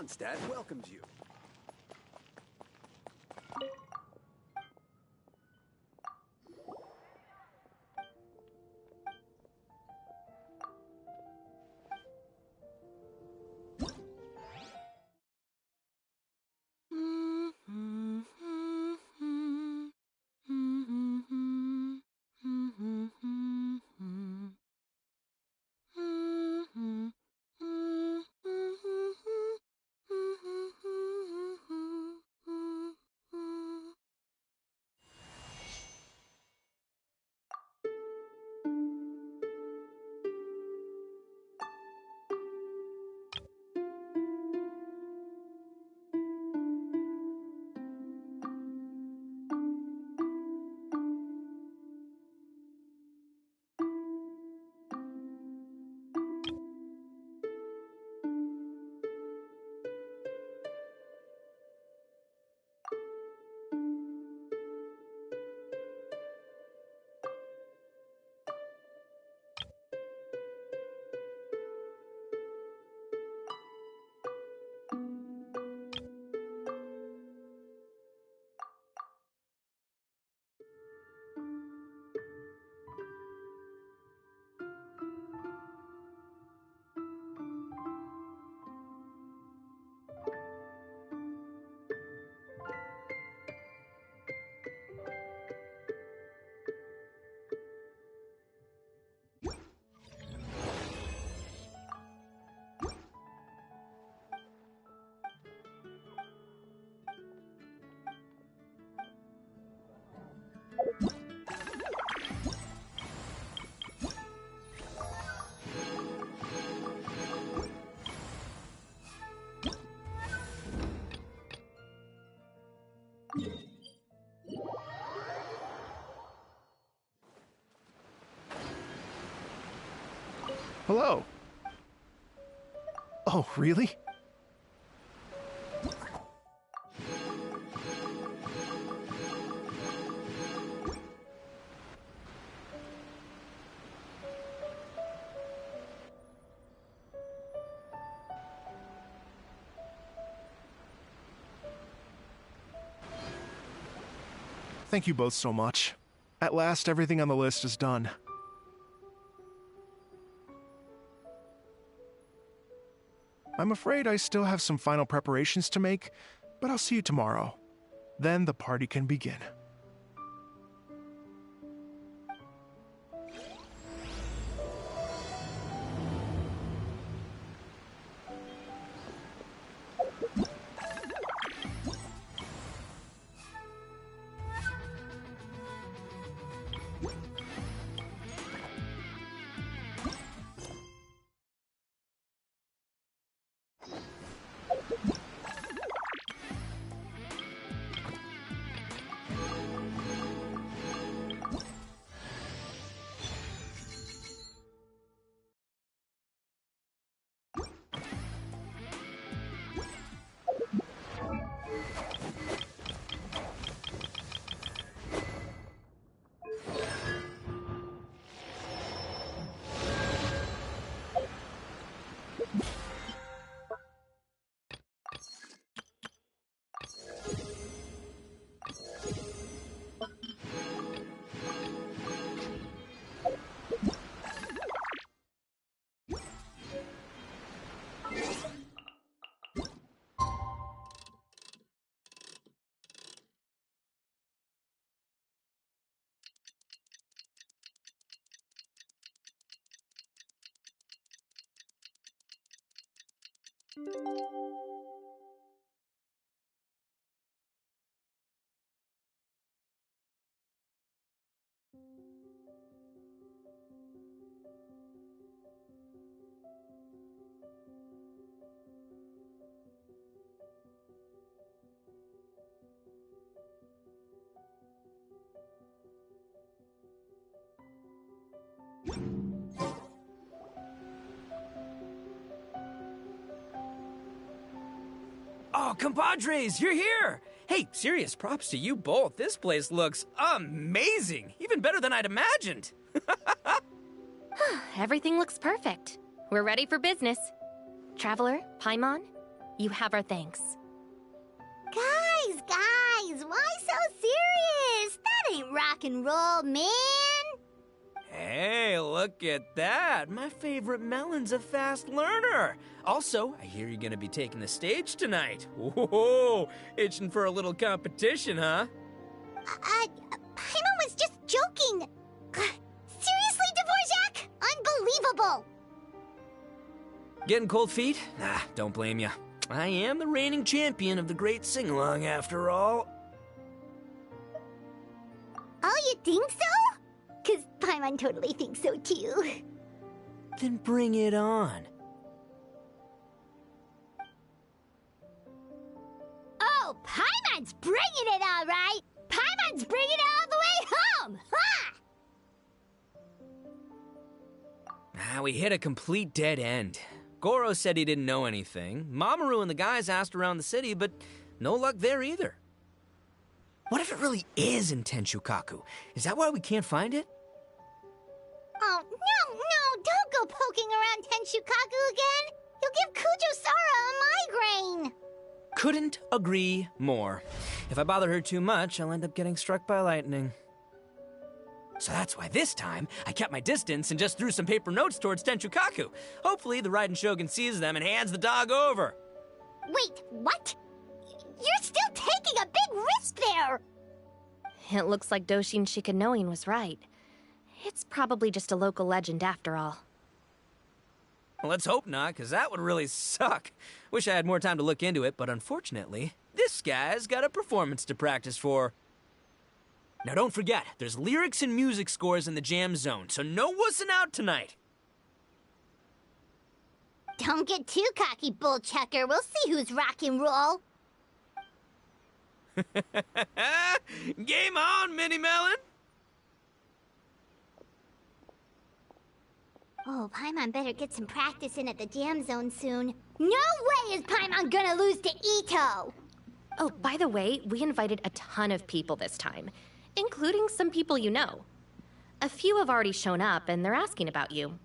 Mondstadt welcomes you. Hello. Oh, really? Thank you both so much. At last, everything on the list is done. I'm afraid I still have some final preparations to make, but I'll see you tomorrow. Then the party can begin. Oh, compadres, you're here! Hey, serious props to you both. This place looks amazing. Even better than I'd imagined. Everything looks perfect. We're ready for business. Traveler, Paimon, you have our thanks. Guys, why so serious? That ain't rock and roll, man. Hey, look at that. My favorite melon's a fast learner. Also, I hear you're gonna be taking the stage tonight. Whoa, itching for a little competition, huh? Paimon was just joking. Seriously, Dvorak? Unbelievable. Getting cold feet? Ah, don't blame ya. I am the reigning champion of the great sing-along, after all. Oh, you think so? 'Cause Paimon totally thinks so, too. Then bring it on. Oh, Paimon's bringing it all right. Paimon's bringing it all the way home. Ha! We hit a complete dead end. Goro said he didn't know anything. Mamoru and the guys asked around the city, but no luck there either. What if it really is in Tenshukaku? Is that why we can't find it? Oh, no, don't go poking around Tenshukaku again. You'll give Kujo-Sara a migraine. Couldn't agree more. If I bother her too much, I'll end up getting struck by lightning. So that's why this time, I kept my distance and just threw some paper notes towards Tenshukaku. Hopefully, the Raiden Shogun sees them and hands the dog over. Wait, what? You're still taking a big risk there! It looks like Doshin Shikanoin was right. It's probably just a local legend after all. Well, let's hope not, because that would really suck. Wish I had more time to look into it, but unfortunately, this guy's got a performance to practice for. Now don't forget, there's lyrics and music scores in the jam zone, so no wussing out tonight. Don't get too cocky, bullchucker. We'll see who's rock and roll. Game on, Mini Melon! Oh, Paimon better get some practice in at the jam zone soon. No way is Paimon gonna lose to Ito! Oh, by the way, we invited a ton of people this time, including some people you know. A few have already shown up, and they're asking about you.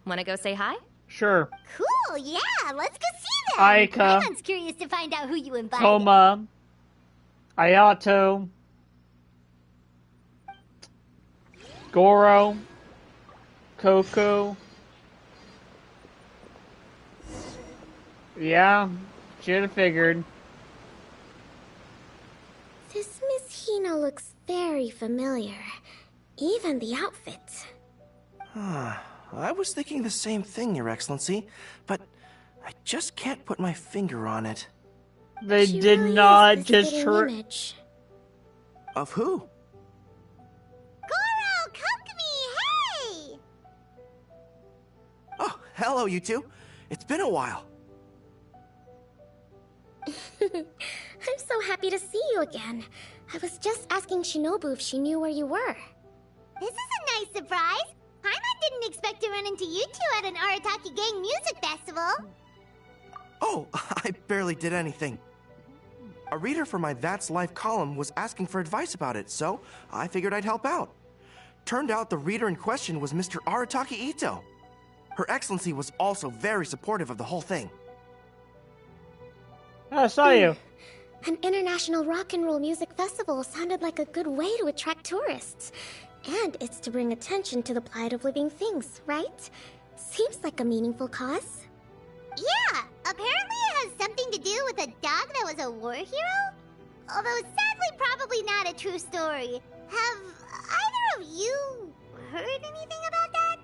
Wanna go say hi? Sure. Cool, yeah, let's go see them! Aika. Paimon's curious to find out who you invited. Toma. Ayato. Goro. Coco. Yeah, should have figured. This Miss Hina looks very familiar. Even the outfit. I was thinking the same thing, Your Excellency, but I just can't put my finger on it. They She did really not is this just fitting image. Of who? Goro, come to me, hey! Oh, hello, you two. It's been a while. I'm so happy to see you again. I was just asking Shinobu if she knew where you were. This is a nice surprise. Paimon didn't expect to run into you two at an Arataki Gang music festival. Oh, I barely did anything. A reader for my That's Life column was asking for advice about it, so I figured I'd help out. Turned out the reader in question was Mr. Arataki Ito. Her Excellency was also very supportive of the whole thing. I saw you. An international rock and roll music festival sounded like a good way to attract tourists. And it's to bring attention to the plight of living things, right? Seems like a meaningful cause. Yeah, apparently it has something to do with a dog that was a war hero? Although sadly probably not a true story. Have either of you heard anything about that?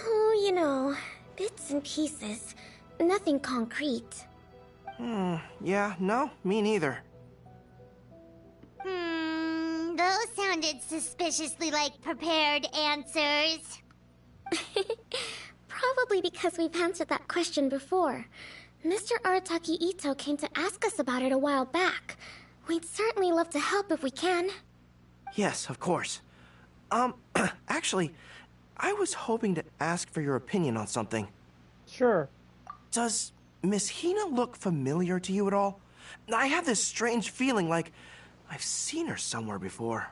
Oh, you know, bits and pieces. Nothing concrete. Yeah, no, me neither. Those sounded suspiciously like prepared answers. Probably because we've answered that question before. Mr. Arataki Ito came to ask us about it a while back. We'd certainly love to help if we can. Yes, of course. Actually, I was hoping to ask for your opinion on something. Sure. Does Miss Hina look familiar to you at all? I have this strange feeling like I've seen her somewhere before.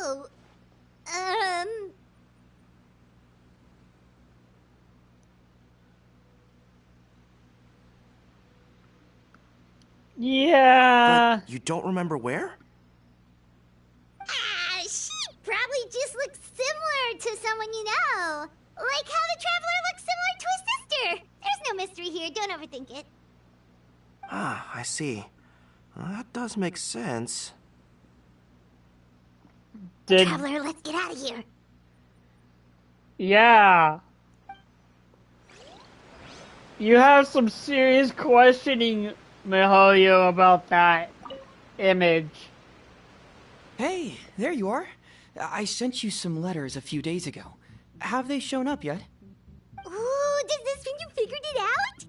Oh, Yeah. But you don't remember where? She probably just looks similar to someone you know. Like how the Traveler looks similar to his sister. There's no mystery here, don't overthink it. Ah, I see. That does make sense. Traveler, let's get out of here. Yeah. You have some serious questioning, Mihoyo, about that image. Hey, there you are. I sent you some letters a few days ago. Have they shown up yet? Ooh, does this mean you figured it out?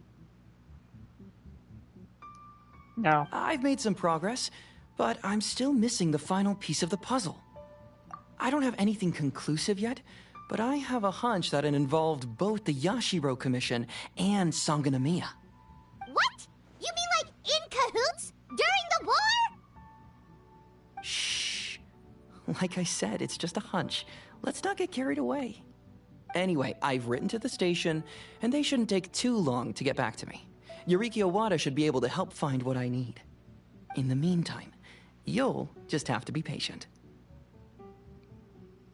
No. I've made some progress, but I'm still missing the final piece of the puzzle. I don't have anything conclusive yet, but I have a hunch that it involved both the Yashiro Commission and Sanganamiya. What? You mean like in cahoots? During the war? Shh. Like I said, it's just a hunch. Let's not get carried away. Anyway, I've written to the station, and they shouldn't take too long to get back to me. Yuriki Owada should be able to help find what I need. In the meantime, you'll just have to be patient.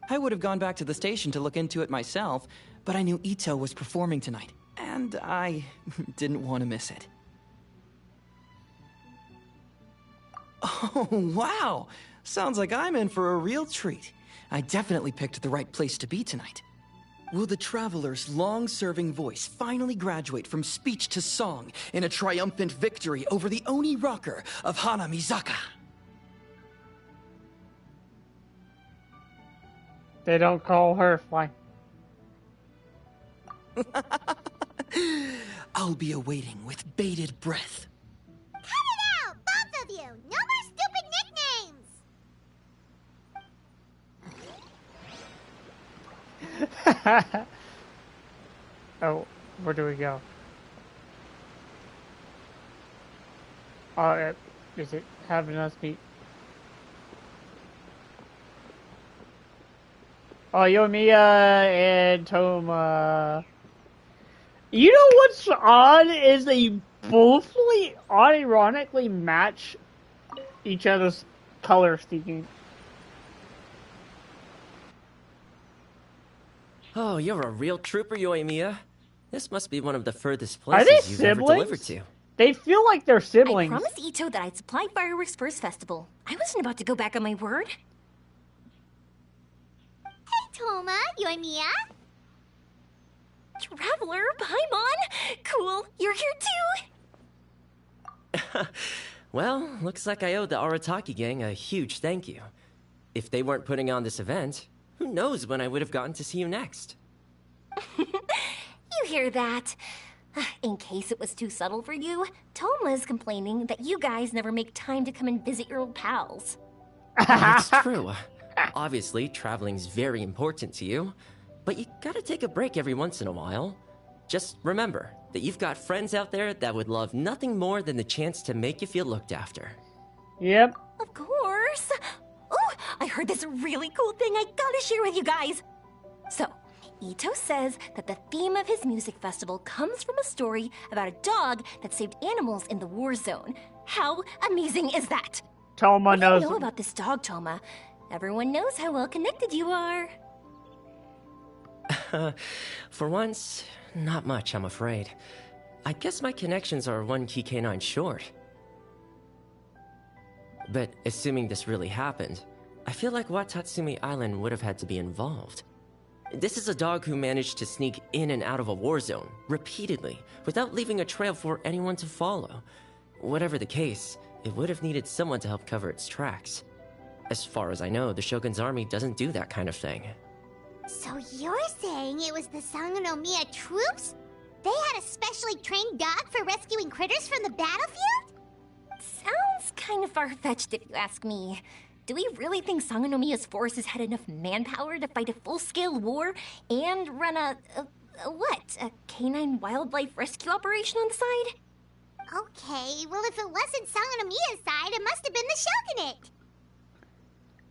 I would have gone back to the station to look into it myself, but I knew Ito was performing tonight, and I didn't want to miss it. Oh, wow! Sounds like I'm in for a real treat. I definitely picked the right place to be tonight. Will the Traveler's long-serving voice finally graduate from speech to song in a triumphant victory over the Oni rocker of Hana Mizaka? They don't call her fly. I'll be awaiting with bated breath. Cut it out, both of you! No more stupid nicknames! Oh, where do we go? Is it having us meet? Oh, Yoimiya and Toma. You know what's odd is they both unironically match each other's color scheme. Oh, you're a real trooper, Yoimiya. This must be one of the furthest Are they places you've ever siblings? delivered to. They feel like they're siblings. I promised Ito that I'd supply fireworks for his festival. I wasn't about to go back on my word. Hey, Toma, Yoimiya. Traveler, Paimon! Cool, you're here too! Well, looks like I owe the Arataki gang a huge thank you. If they weren't putting on this event, who knows when I would have gotten to see you next. You hear that? In case it was too subtle for you, Toma's complaining that you guys never make time to come and visit your old pals. That's true. Obviously, traveling's very important to you, but you gotta take a break every once in a while. Just remember that you've got friends out there that would love nothing more than the chance to make you feel looked after. Yep. Of course. Oh, I heard this really cool thing I gotta share with you guys. So, Ito says that the theme of his music festival comes from a story about a dog that saved animals in the war zone. How amazing is that? Toma knows. What do you know about this dog, Toma? Everyone knows how well connected you are. For once, not much, I'm afraid. I guess my connections are one key canine short. But assuming this really happened, I feel like Watatsumi Island would have had to be involved. This is a dog who managed to sneak in and out of a war zone, repeatedly, without leaving a trail for anyone to follow. Whatever the case, it would have needed someone to help cover its tracks. As far as I know, the Shogun's army doesn't do that kind of thing. So you're saying it was the Sangonomiya troops? They had a specially trained dog for rescuing critters from the battlefield? Sounds kind of far-fetched if you ask me. Do we really think Sangonomiya's forces had enough manpower to fight a full-scale war and run a canine wildlife rescue operation on the side? Okay, well if it wasn't Sangonomiya's side, it must have been the Shogunate.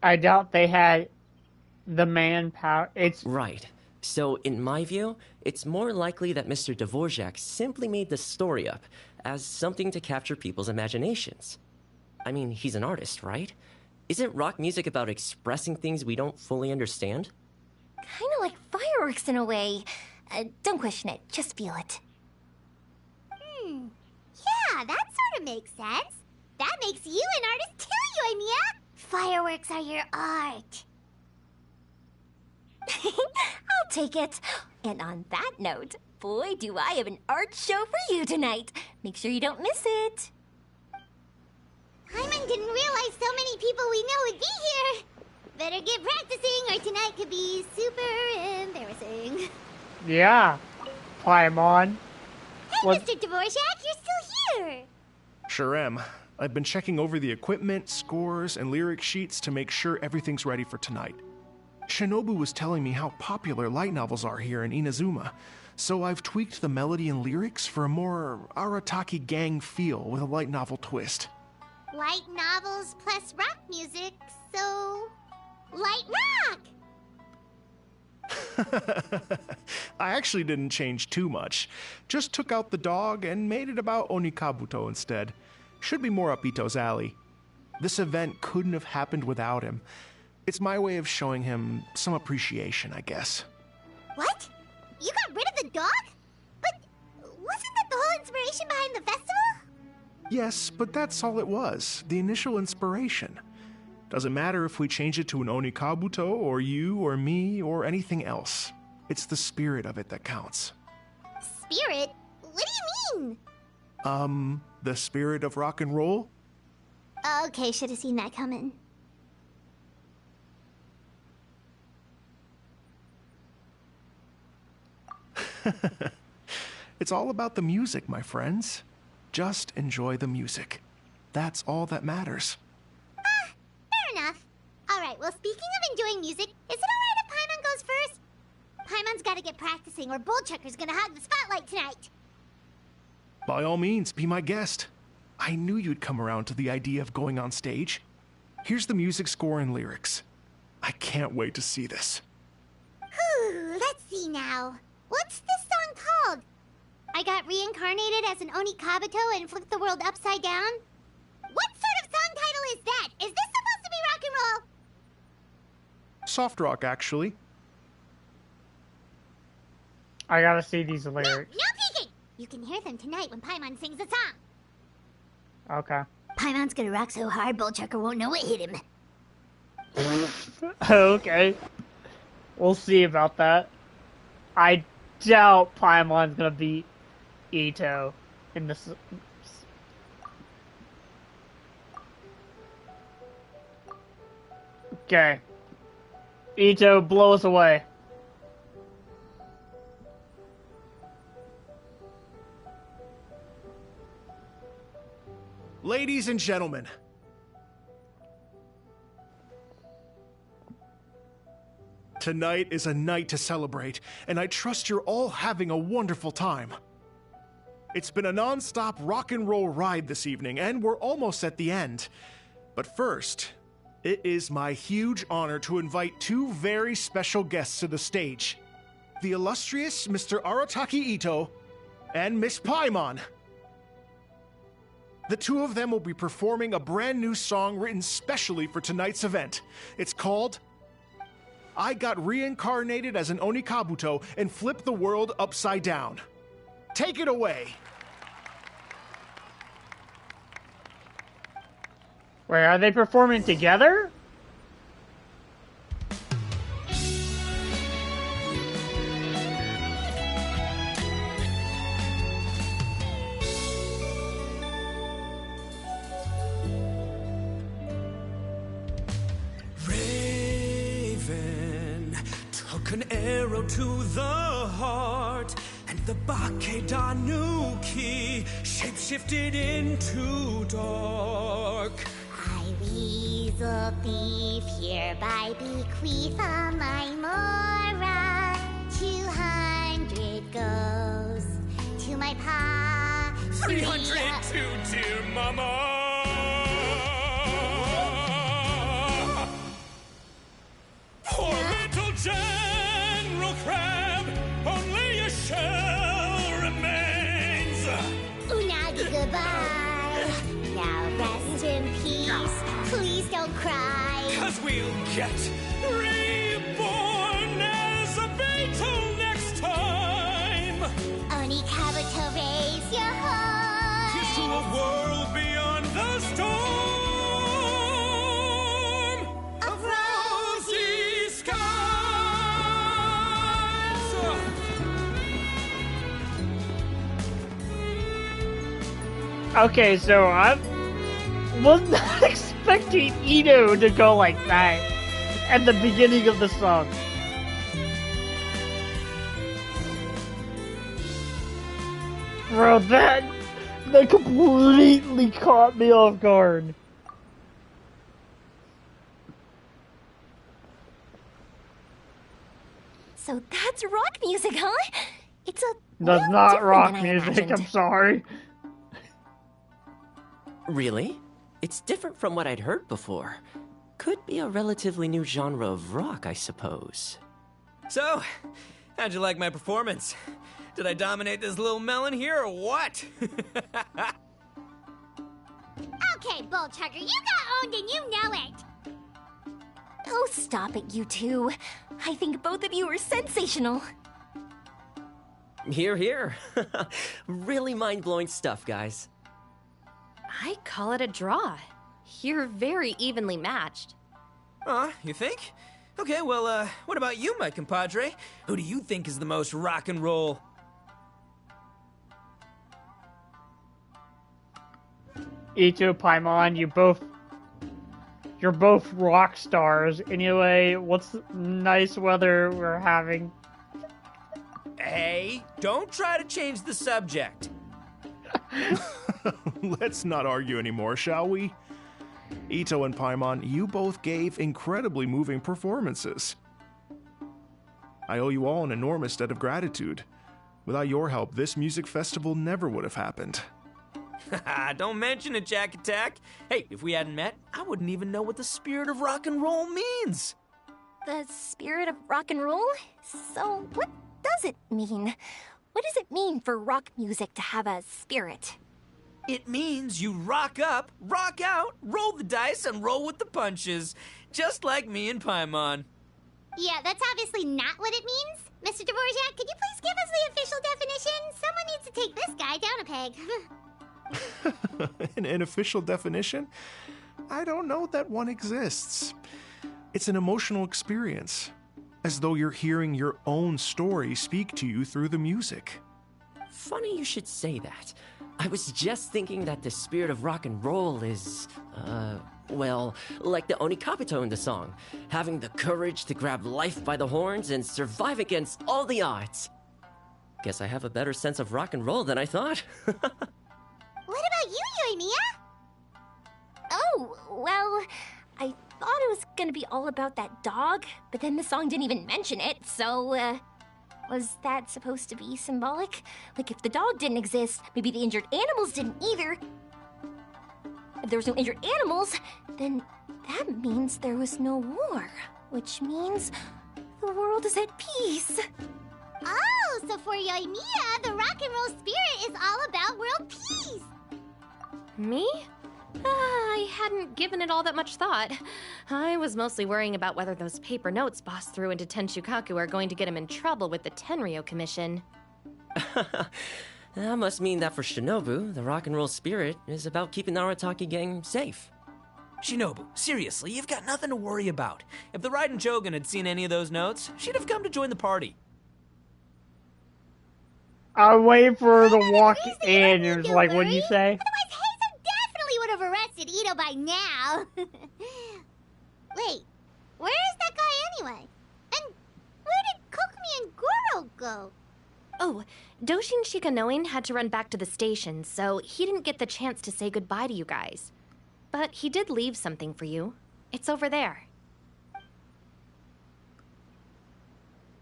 I doubt they had the manpower. It's right. So, in my view, it's more likely that Mr. Dvorak simply made the story up as something to capture people's imaginations. I mean, he's an artist, right? Isn't rock music about expressing things we don't fully understand? Kinda like fireworks in a way. Don't question it, just feel it. Yeah, that sort of makes sense. That makes you an artist too, Yoimiya. Fireworks are your art. I'll take it. And on that note, boy, do I have an art show for you tonight. Make sure you don't miss it. Paimon didn't realize so many people we know would be here. Better get practicing or tonight could be super embarrassing. yeah, Paimon. Hey, Mr. Dvorak, you're still here. Sure am. I've been checking over the equipment, scores, and lyric sheets to make sure everything's ready for tonight. Shinobu was telling me how popular light novels are here in Inazuma, so I've tweaked the melody and lyrics for a more Arataki gang feel with a light novel twist. Light novels plus rock music, so... light rock! I actually didn't change too much. Just took out the dog and made it about Onikabuto instead. Should be more up Ito's alley. This event couldn't have happened without him. It's my way of showing him some appreciation, I guess. What? You got rid of the dog? But wasn't that the whole inspiration behind the festival? Yes, but that's all it was. The initial inspiration. Doesn't matter if we change it to an Onikabuto, or you, or me, or anything else. It's the spirit of it that counts. Spirit? What do you mean? The spirit of rock and roll? Okay, should have seen that coming. It's all about the music, my friends. Just enjoy the music. That's all that matters. Fair enough. Alright, well, speaking of enjoying music, is it alright if Paimon goes first? Paimon's gotta get practicing or Bullchucker's gonna hog the spotlight tonight. By all means, be my guest. I knew you'd come around to the idea of going on stage. Here's the music score and lyrics. I can't wait to see this. Whew, let's see now. What's this song called? I got reincarnated as an Oni Kabuto and flipped the world upside down? What sort of song title is that? Is this supposed to be rock and roll? Soft rock, actually. I gotta see these lyrics. No peeking! You can hear them tonight when Paimon sings the song. Okay. Paimon's gonna rock so hard, Bullchucker won't know what hit him. Okay. We'll see about that. I doubt Paimon's gonna beat Ito in this. Okay. Ito, blow us away. Ladies and gentlemen, tonight is a night to celebrate, and I trust you're all having a wonderful time. It's been a non-stop rock and roll ride this evening, and we're almost at the end. But first, it is my huge honor to invite two very special guests to the stage. The illustrious Mr. Arataki Ito and Miss Paimon. The two of them will be performing a brand new song written specially for tonight's event. It's called I Got Reincarnated as an Oni Kabuto and Flipped the World Upside Down. Take it away. Wait, are they performing together? An arrow to the heart, and the Bakedanuki shapeshifted into dark. I weasel thief hereby bequeath a my mora. 200 goes to my pa. 300 to dear mama. Poor little General Crab, only a shell remains. Unagi, goodbye. Now rest in peace. Please don't cry. 'Cause we'll get reborn as a beetle next time. Oni Kabuto, raise your heart. Here's to a world beyond the storm of rosy skies. Okay, so I was not expecting Ito to go like that at the beginning of the song. Bro, that completely caught me off guard. So that's rock music, huh? It's a That's little not different rock than I music, imagined. I'm sorry. Really? It's different from what I'd heard before. Could be a relatively new genre of rock, I suppose. So, how'd you like my performance? Did I dominate this little melon here or what? Okay, Bullchucker, you got owned and you know it. Oh, stop it, you two. I think both of you are sensational. Hear, hear. Really mind-blowing stuff, guys. I call it a draw. You're very evenly matched. You think? Okay, well, what about you, my compadre? Who do you think is the most rock and roll? Ito, Paimon, you're both rock stars. Anyway, what's nice weather we're having? Hey, don't try to change the subject. Let's not argue anymore, shall we? Ito and Paimon, you both gave incredibly moving performances. I owe you all an enormous debt of gratitude. Without your help, this music festival never would have happened. Don't mention it, Jack Attack. Hey, if we hadn't met, I wouldn't even know what the spirit of rock and roll means. The spirit of rock and roll? So, what does it mean? What does it mean for rock music to have a spirit? It means you rock up, rock out, roll the dice, and roll with the punches. Just like me and Paimon. Yeah, that's obviously not what it means. Mr. Dvorak, could you please give us the official definition? Someone needs to take this guy down a peg. An official definition? I don't know that one exists. It's an emotional experience, as though you're hearing your own story speak to you through the music. Funny you should say that. I was just thinking that the spirit of rock and roll is, well, like the Onikapito in the song, having the courage to grab life by the horns and survive against all the odds. Guess I have a better sense of rock and roll than I thought. What about you, Yoimiya? Oh, well, I thought it was gonna be all about that dog, but then the song didn't even mention it, so, was that supposed to be symbolic? Like, if the dog didn't exist, maybe the injured animals didn't either. If there was no injured animals, then that means there was no war, which means the world is at peace. Oh, so for Yoimiya, the rock and roll spirit is all about world peace. Me? I hadn't given it all that much thought. I was mostly worrying about whether those paper notes Boss threw into Tenshukaku are going to get him in trouble with the Tenryo Commission. That must mean that for Shinobu, the rock and roll spirit is about keeping the Arataki gang safe. Shinobu, seriously, you've got nothing to worry about. If the Raiden Jogan had seen any of those notes, she'd have come to join the party. I wait for her to walk in and it's like, what'd you say? Otherwise, Heizo definitely would have arrested Ito by now. Wait, where is that guy anyway? And where did Kokumi and Goro go? Oh, Doshin Shikanoin had to run back to the station, so he didn't get the chance to say goodbye to you guys. But he did leave something for you. It's over there.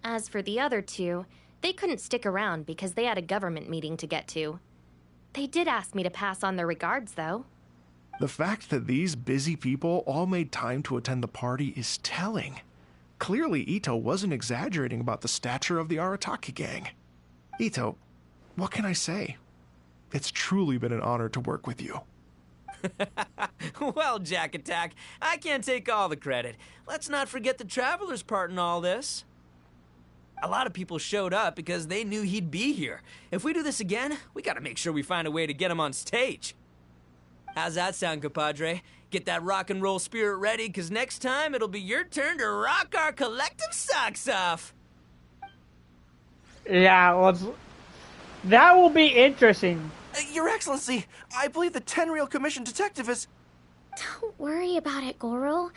As for the other two, they couldn't stick around because they had a government meeting to get to. They did ask me to pass on their regards, though. The fact that these busy people all made time to attend the party is telling. Clearly, Ito wasn't exaggerating about the stature of the Arataki gang. Ito, what can I say? It's truly been an honor to work with you. Well, Jack Attack, I can't take all the credit. Let's not forget the Traveler's part in all this. A lot of people showed up because they knew he'd be here. If we do this again, we gotta make sure we find a way to get him on stage. How's that sound, compadre? Get that rock and roll spirit ready, because next time it'll be your turn to rock our collective socks off. Yeah, that will be interesting. Your Excellency, I believe the Tenryo Commission detective is... Don't worry about it, Goro.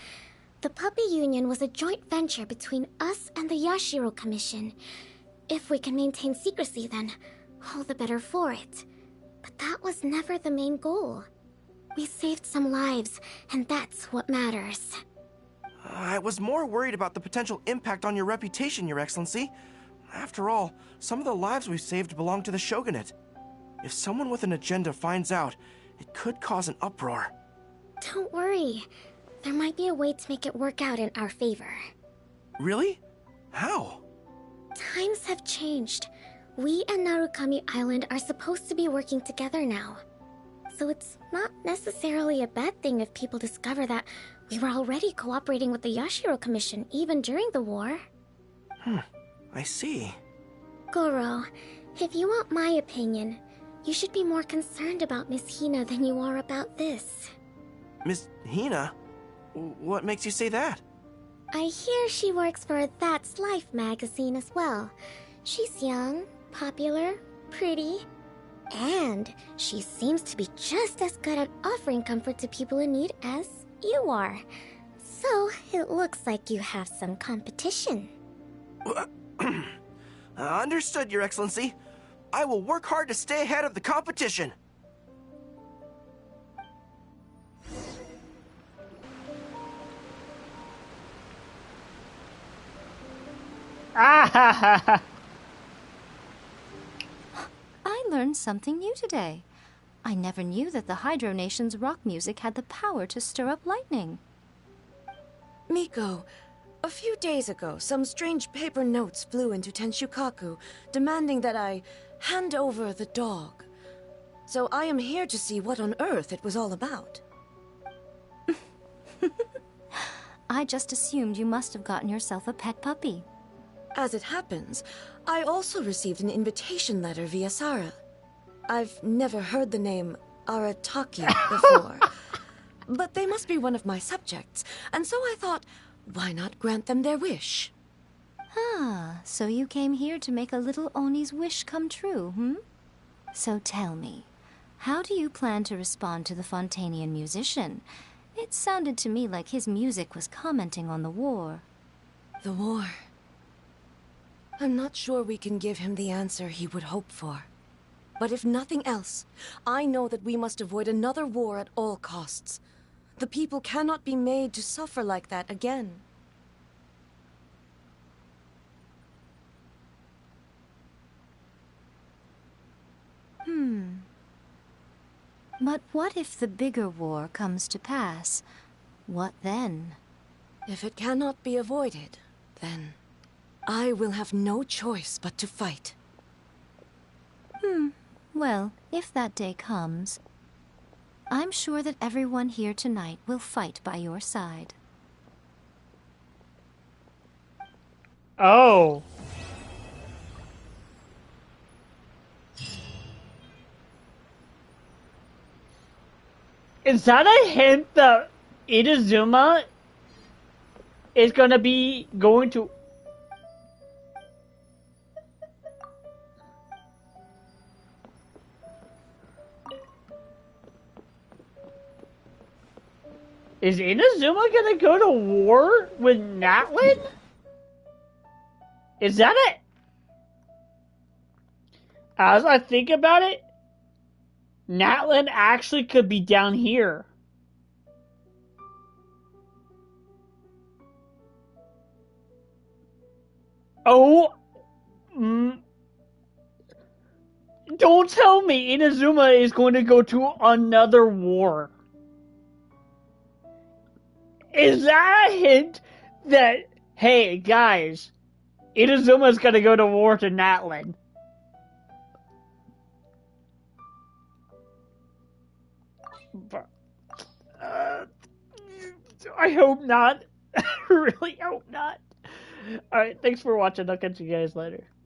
The Puppy Union was a joint venture between us and the Yashiro Commission. If we can maintain secrecy, then all the better for it. But that was never the main goal. We saved some lives, and that's what matters. I was more worried about the potential impact on your reputation, Your Excellency. After all, some of the lives we've saved belong to the Shogunate. If someone with an agenda finds out, it could cause an uproar. Don't worry. There might be a way to make it work out in our favor. Really? How? Times have changed. We and Narukami Island are supposed to be working together now. So it's not necessarily a bad thing if people discover that we were already cooperating with the Yashiro Commission even during the war. I see. Goro, if you want my opinion, you should be more concerned about Miss Hina than you are about this. Miss Hina? What makes you say that? I hear she works for That's Life magazine as well. She's young, popular, pretty, and she seems to be just as good at offering comfort to people in need as you are. So, it looks like you have some competition. Understood, Your Excellency. I will work hard to stay ahead of the competition. Ah! I learned something new today. I never knew that the Hydro Nation's rock music had the power to stir up lightning. Miko, a few days ago, some strange paper notes flew into Tenshukaku, demanding that I hand over the dog. So I am here to see what on earth it was all about. I just assumed you must have gotten yourself a pet puppy. As it happens, I also received an invitation letter via Sara. I've never heard the name Arataki before, but they must be one of my subjects, and so I thought, why not grant them their wish? Ah, so you came here to make a little Oni's wish come true, hmm? So tell me, how do you plan to respond to the Fontanian musician? It sounded to me like his music was commenting on the war. The war. I'm not sure we can give him the answer he would hope for. But if nothing else, I know that we must avoid another war at all costs. The people cannot be made to suffer like that again. But what if the bigger war comes to pass? What then? If it cannot be avoided, then I will have no choice but to fight. Well, if that day comes, I'm sure that everyone here tonight will fight by your side. Oh. Is that a hint that Inazuma is gonna be going to... Is Inazuma gonna go to war with Natlin? Is that it? As I think about it, Natlin actually could be down here. Oh, don't tell me Inazuma is going to go to another war. Is that a hint that, hey, guys, Inazuma's going to go to war to Natlin? But, I hope not. I really hope not. Alright, thanks for watching. I'll catch you guys later.